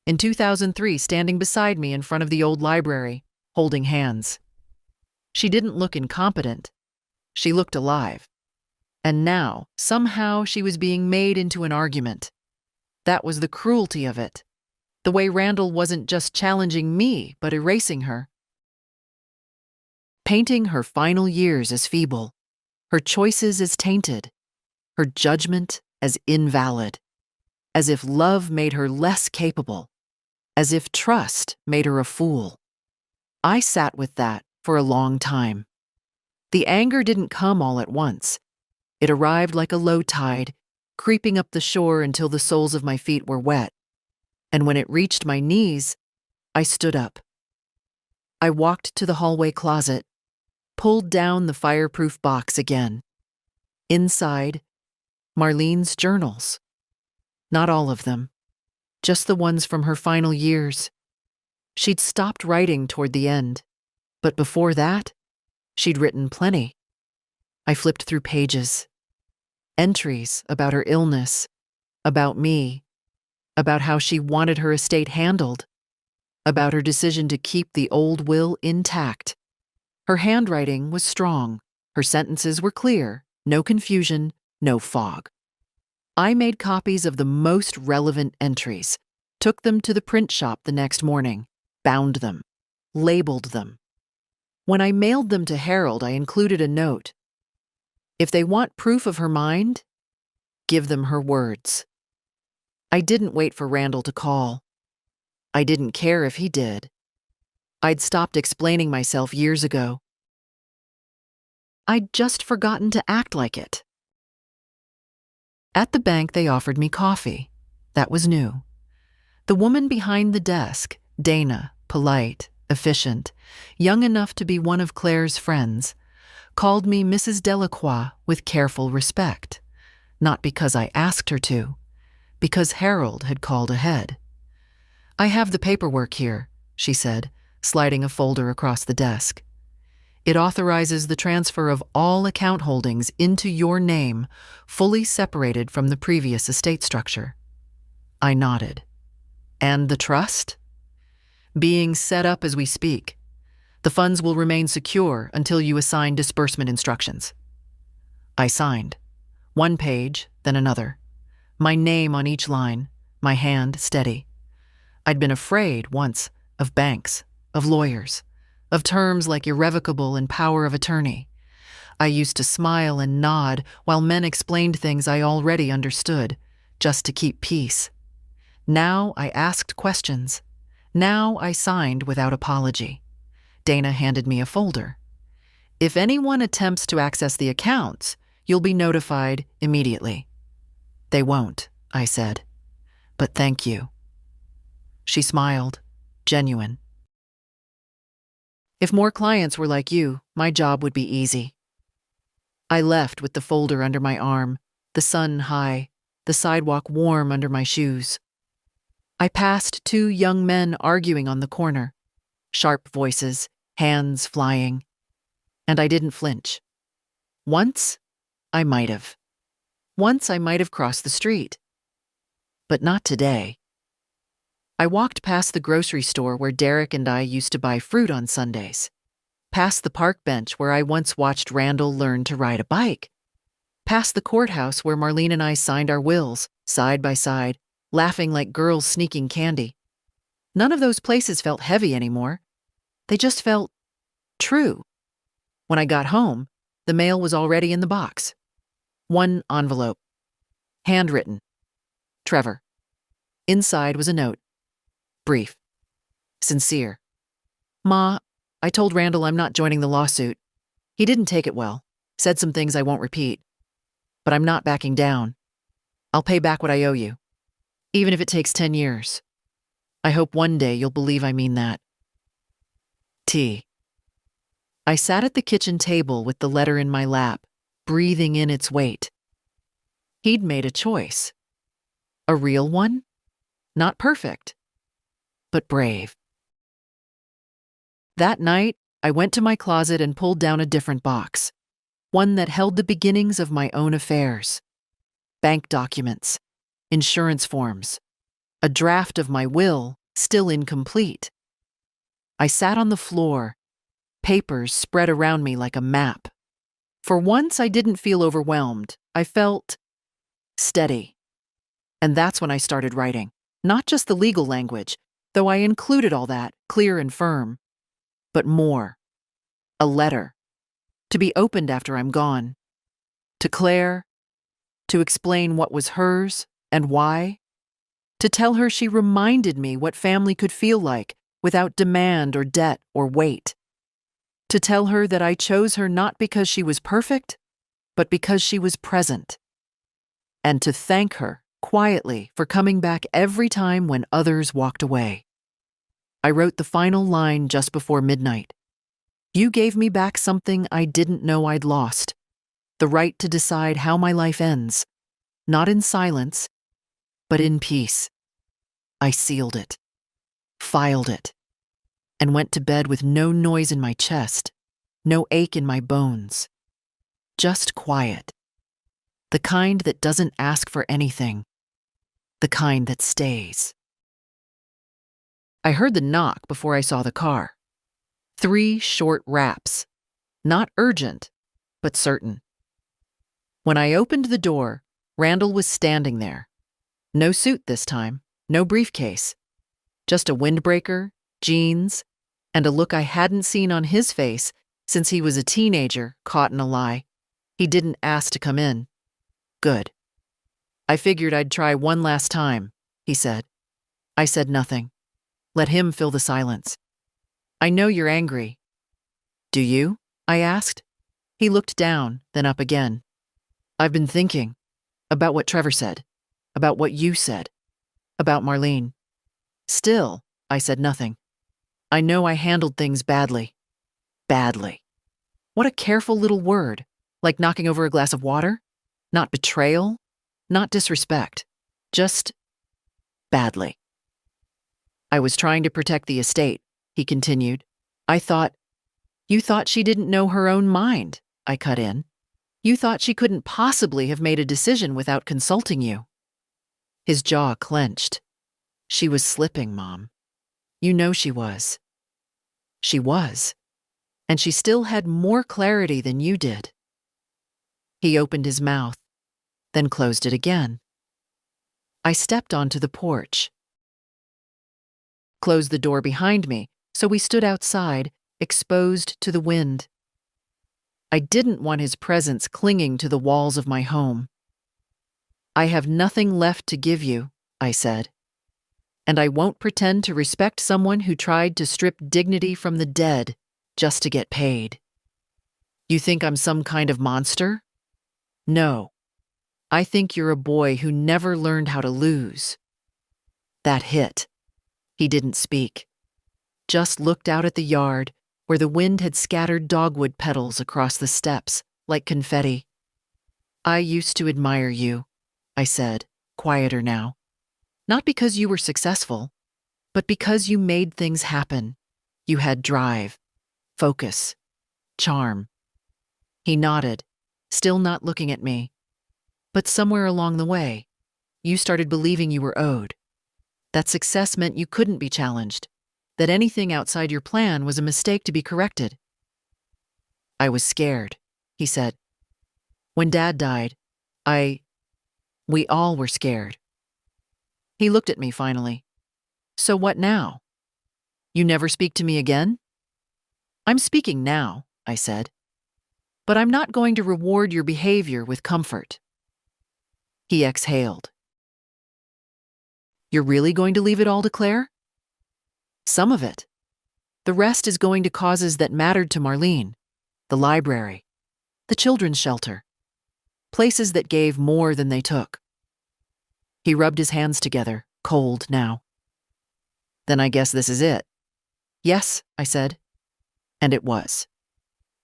In 2003, standing beside me in front of the old library, holding hands. She didn't look incompetent. She looked alive. And now, somehow, she was being made into an argument. That was the cruelty of it. The way Randall wasn't just challenging me, but erasing her. Painting her final years as feeble, her choices as tainted, her judgment as invalid, as if love made her less capable, as if trust made her a fool. I sat with that for a long time. The anger didn't come all at once. It arrived like a low tide, creeping up the shore until the soles of my feet were wet. And when it reached my knees, I stood up. I walked to the hallway closet, pulled down the fireproof box again. Inside, Marlene's journals. Not all of them, just the ones from her final years. She'd stopped writing toward the end, but before that, she'd written plenty. I flipped through pages. Entries about her illness, about me, about how she wanted her estate handled, about her decision to keep the old will intact. Her handwriting was strong. Her sentences were clear. No confusion, no fog. I made copies of the most relevant entries, took them to the print shop the next morning, bound them, labeled them. When I mailed them to Harold, I included a note. If they want proof of her mind, give them her words. I didn't wait for Randall to call. I didn't care if he did. I'd stopped explaining myself years ago. I'd just forgotten to act like it. At the bank, they offered me coffee. That was new. The woman behind the desk, Dana, polite, efficient, young enough to be one of Claire's friends, called me Mrs. Delacroix with careful respect, not because I asked her to, because Harold had called ahead. "I have the paperwork here," she said, sliding a folder across the desk. "It authorizes the transfer of all account holdings into your name, fully separated from the previous estate structure." I nodded. "And the trust?" "Being set up as we speak. The funds will remain secure until you assign disbursement instructions." I signed. One page, then another. My name on each line, my hand steady. I'd been afraid once of banks, of lawyers, of terms like irrevocable and power of attorney. I used to smile and nod while men explained things I already understood, just to keep peace. Now I asked questions. Now I signed without apology. Dana handed me a folder. "If anyone attempts to access the accounts, you'll be notified immediately." "They won't," I said. "But thank you." She smiled, genuine. "If more clients were like you, my job would be easy." I left with the folder under my arm, the sun high, the sidewalk warm under my shoes. I passed two young men arguing on the corner, sharp voices, hands flying, and I didn't flinch. Once, I might have. Once I might have crossed the street. But not today. I walked past the grocery store where Derek and I used to buy fruit on Sundays, past the park bench where I once watched Randall learn to ride a bike, past the courthouse where Marlene and I signed our wills, side by side, laughing like girls sneaking candy. None of those places felt heavy anymore. They just felt true. When I got home, the mail was already in the box. One envelope. Handwritten. Trevor. Inside was a note. Brief. Sincere. "Ma, I told Randall I'm not joining the lawsuit. He didn't take it well. Said some things I won't repeat. But I'm not backing down. I'll pay back what I owe you. Even if it takes 10 years. I hope one day you'll believe I mean that." Tea. I sat at the kitchen table with the letter in my lap, breathing in its weight. He'd made a choice. A real one? Not perfect, but brave. That night, I went to my closet and pulled down a different box, one that held the beginnings of my own affairs. Bank documents, insurance forms, a draft of my will, still incomplete. I sat on the floor, papers spread around me like a map. For once, I didn't feel overwhelmed. I felt steady. And that's when I started writing. Not just the legal language, though I included all that, clear and firm, but more. A letter. To be opened after I'm gone. To Claire. To explain what was hers and why. To tell her she reminded me what family could feel like without demand or debt or weight. To tell her that I chose her not because she was perfect, but because she was present. And to thank her, quietly, for coming back every time when others walked away. I wrote the final line just before midnight. You gave me back something I didn't know I'd lost. The right to decide how my life ends. Not in silence, but in peace. I sealed it, filed it, and went to bed with no noise in my chest, no ache in my bones. Just quiet. The kind that doesn't ask for anything. The kind that stays. I heard the knock before I saw the car. 3 short raps. Not urgent, but certain. When I opened the door, Randall was standing there. No suit this time, no briefcase. Just a windbreaker, jeans, and a look I hadn't seen on his face since he was a teenager caught in a lie. He didn't ask to come in. Good. I figured I'd try one last time, he said. I said nothing. Let him fill the silence. I know you're angry. Do you? I asked. He looked down, then up again. I've been thinking about what Trevor said, about what you said, about Marlene. Still, I said nothing. I know I handled things badly. Badly. What a careful little word, like knocking over a glass of water. Not betrayal, not disrespect, just badly. I was trying to protect the estate, he continued. You thought she didn't know her own mind, I cut in. You thought she couldn't possibly have made a decision without consulting you. His jaw clenched. She was slipping, Mom. You know she was. She was. And she still had more clarity than you did. He opened his mouth, then closed it again. I stepped onto the porch, closed the door behind me, so we stood outside, exposed to the wind. I didn't want his presence clinging to the walls of my home. I have nothing left to give you, I said, and I won't pretend to respect someone who tried to strip dignity from the dead just to get paid. You think I'm some kind of monster? No. I think you're a boy who never learned how to lose. That hit. He didn't speak. Just looked out at the yard where the wind had scattered dogwood petals across the steps like confetti. I used to admire you, I said, quieter now. Not because you were successful, but because you made things happen. You had drive, focus, charm. He nodded, still not looking at me. But somewhere along the way, you started believing you were owed. That success meant you couldn't be challenged, that anything outside your plan was a mistake to be corrected. I was scared, he said. When Dad died, we all were scared. He looked at me finally. So what now? You never speak to me again? I'm speaking now, I said. But I'm not going to reward your behavior with comfort. He exhaled. You're really going to leave it all to Claire? Some of it. The rest is going to causes that mattered to Marlene. The library. The children's shelter. Places that gave more than they took. He rubbed his hands together, cold now. Then I guess this is it. Yes, I said. And it was.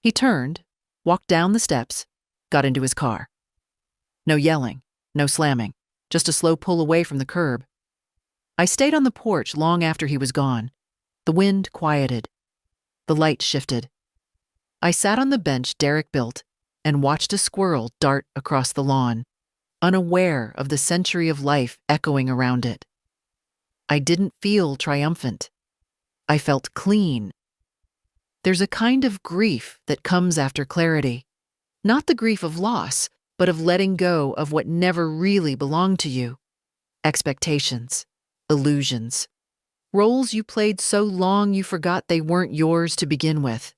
He turned, walked down the steps, got into his car. No yelling. No slamming, just a slow pull away from the curb. I stayed on the porch long after he was gone. The wind quieted. The light shifted. I sat on the bench Derek built and watched a squirrel dart across the lawn, unaware of the century of life echoing around it. I didn't feel triumphant. I felt clean. There's a kind of grief that comes after clarity, not the grief of loss, but of letting go of what never really belonged to you. Expectations, illusions, roles you played so long you forgot they weren't yours to begin with.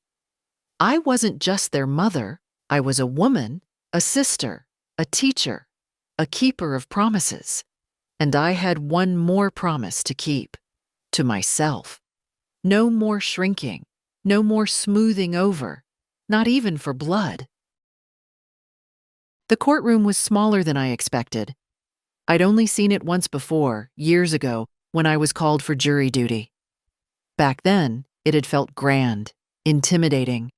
I wasn't just their mother. I was a woman, a sister, a teacher, a keeper of promises. And I had one more promise to keep, to myself. No more shrinking, no more smoothing over, not even for blood. The courtroom was smaller than I expected. I'd only seen it once before, years ago, when I was called for jury duty. Back then, it had felt grand, intimidating.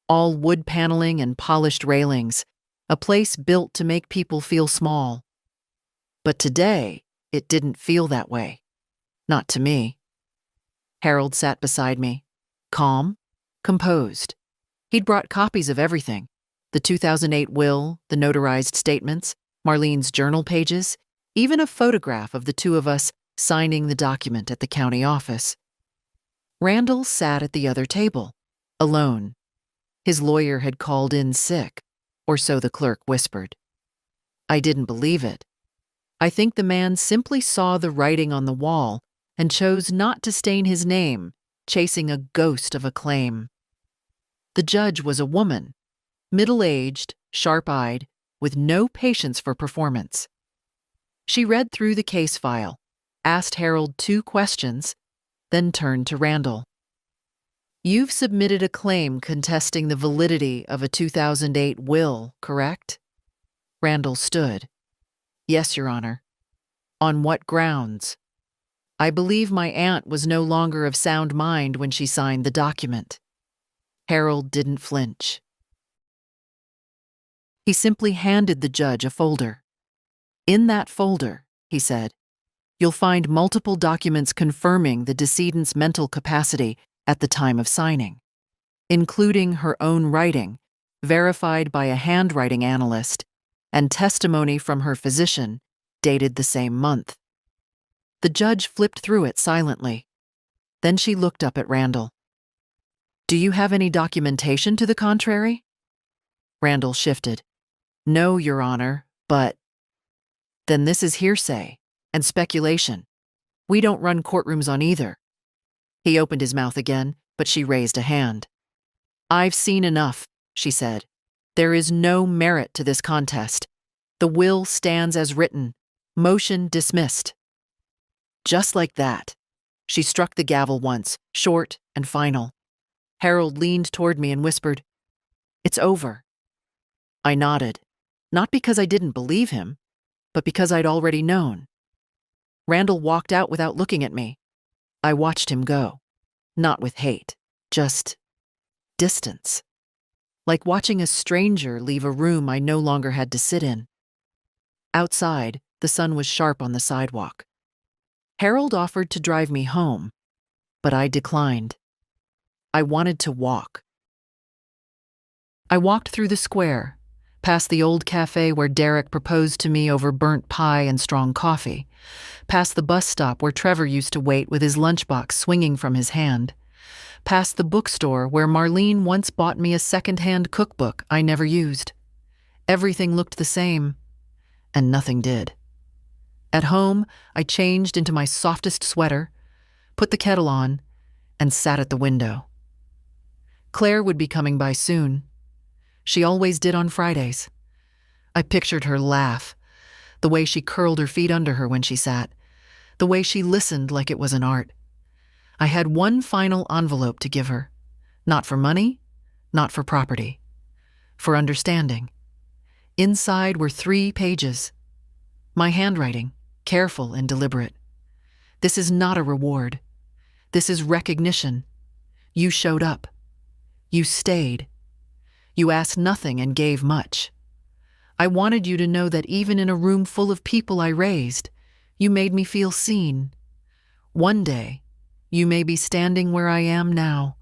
All wood paneling and polished railings, a place built to make people feel small. But today, it didn't feel that way. Not to me. Harold sat beside me, calm, composed. He'd brought copies of everything: the 2008 will, the notarized statements, Marlene's journal pages, even a photograph of the two of us signing the document at the county office. Randall sat at the other table, alone. His lawyer had called in sick, or so the clerk whispered. I didn't believe it. I think the man simply saw the writing on the wall and chose not to stain his name, chasing a ghost of a claim. The judge was a woman, middle-aged, sharp-eyed, with no patience for performance. She read through the case file, asked Harold 2 questions, then turned to Randall. You've submitted a claim contesting the validity of a 2008 will, correct? Randall stood. Yes, Your Honor. On what grounds? I believe my aunt was no longer of sound mind when she signed the document. Harold didn't flinch. He simply handed the judge a folder. In that folder, he said, you'll find multiple documents confirming the decedent's mental capacity at the time of signing, including her own writing, verified by a handwriting analyst, and testimony from her physician, dated the same month. The judge flipped through it silently. Then she looked up at Randall. Do you have any documentation to the contrary? Randall shifted. No, Your Honor, but… Then this is hearsay and speculation. We don't run courtrooms on either. He opened his mouth again, but she raised a hand. I've seen enough, she said. There is no merit to this contest. The will stands as written. Motion dismissed. Just like that. She struck the gavel once, short and final. Harold leaned toward me and whispered, It's over. I nodded, not because I didn't believe him, but because I'd already known. Randall walked out without looking at me. I watched him go, not with hate, just distance. Like watching a stranger leave a room I no longer had to sit in. Outside, the sun was sharp on the sidewalk. Harold offered to drive me home, but I declined. I wanted to walk. I walked through the square, past the old cafe where Derek proposed to me over burnt pie and strong coffee, past the bus stop where Trevor used to wait with his lunchbox swinging from his hand, past the bookstore where Marlene once bought me a second-hand cookbook I never used. Everything looked the same, and nothing did. At home, I changed into my softest sweater, put the kettle on, and sat at the window. Claire would be coming by soon. She always did on Fridays. I pictured her laugh, the way she curled her feet under her when she sat, the way she listened like it was an art. I had one final envelope to give her, not for money, not for property, for understanding. Inside were 3 pages. My handwriting, careful and deliberate. This is not a reward. This is recognition. You showed up. You stayed. You asked nothing and gave much. I wanted you to know that even in a room full of people I raised, you made me feel seen. One day, you may be standing where I am now,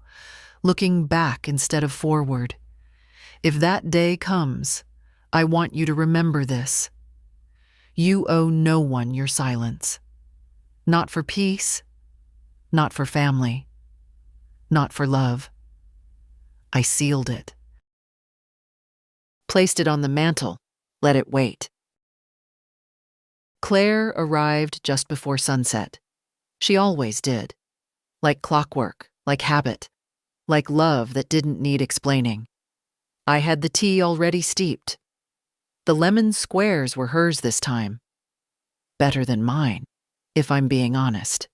looking back instead of forward. If that day comes, I want you to remember this. You owe no one your silence. Not for peace, not for family, not for love. I sealed it. Placed it on the mantel, let it wait. Claire arrived just before sunset. She always did. Like clockwork, like habit, like love that didn't need explaining. I had the tea already steeped. The lemon squares were hers this time. Better than mine, if I'm being honest.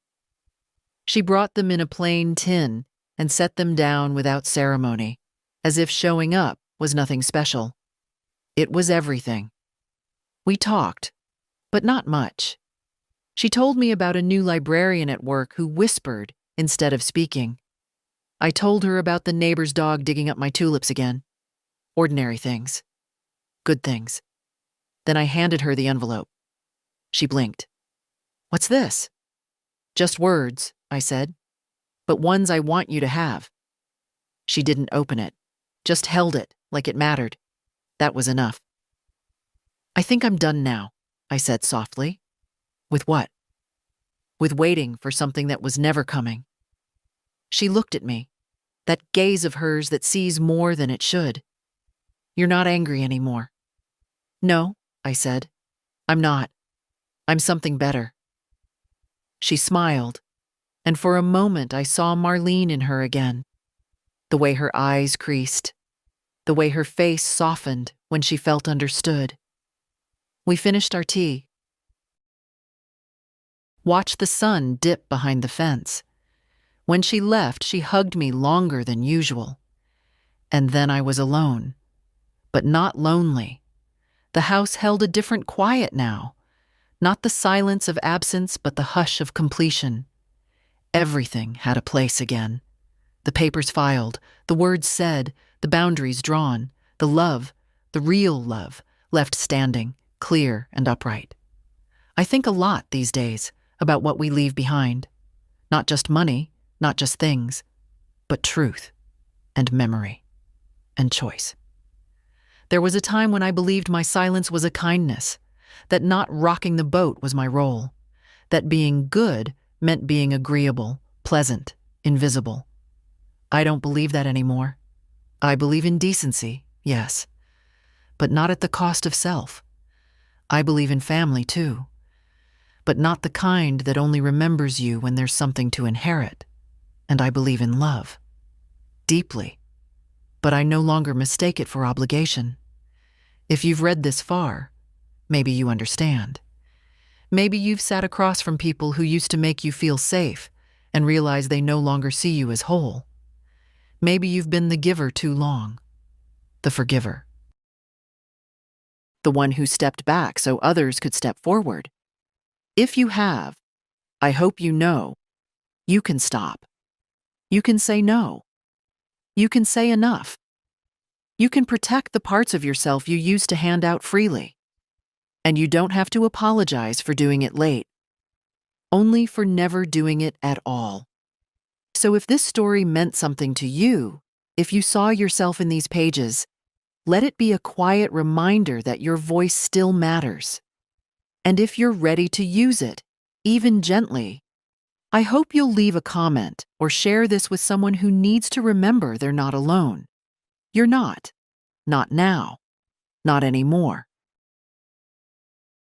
She brought them in a plain tin and set them down without ceremony, as if showing up was nothing special. It was everything. We talked, but not much. She told me about a new librarian at work who whispered instead of speaking. I told her about the neighbor's dog digging up my tulips again. Ordinary things. Good things. Then I handed her the envelope. She blinked. "What's this?" "Just words," I said, "but ones I want you to have." She didn't open it, just held it like it mattered. That was enough. "I think I'm done now," I said softly. "With what?" "With waiting for something that was never coming." She looked at me, that gaze of hers that sees more than it should. "You're not angry anymore." "No," I said. "I'm not. I'm something better." She smiled, and for a moment I saw Marlene in her again. The way her eyes creased, the way her face softened when she felt understood. We finished our tea. Watched the sun dip behind the fence. When she left, she hugged me longer than usual. And then I was alone, but not lonely. The house held a different quiet now. Not the silence of absence, but the hush of completion. Everything had a place again. The papers filed, the words said, the boundaries drawn, the love, the real love, left standing, clear and upright. I think a lot these days about what we leave behind. Not just money, not just things, but truth and memory and choice. There was a time when I believed my silence was a kindness, that not rocking the boat was my role, that being good meant being agreeable, pleasant, invisible. I don't believe that anymore. I believe in decency, yes, but not at the cost of self. I believe in family, too, but not the kind that only remembers you when there's something to inherit. And I believe in love, deeply, but I no longer mistake it for obligation. If you've read this far, maybe you understand. Maybe you've sat across from people who used to make you feel safe and realize they no longer see you as whole. Maybe you've been the giver too long, the forgiver. The one who stepped back so others could step forward. If you have, I hope you know, you can stop. You can say no. You can say enough. You can protect the parts of yourself you used to hand out freely. And you don't have to apologize for doing it late, only for never doing it at all. So if this story meant something to you, if you saw yourself in these pages, let it be a quiet reminder that your voice still matters. And if you're ready to use it, even gently, I hope you'll leave a comment or share this with someone who needs to remember they're not alone. You're not. Not now. Not anymore.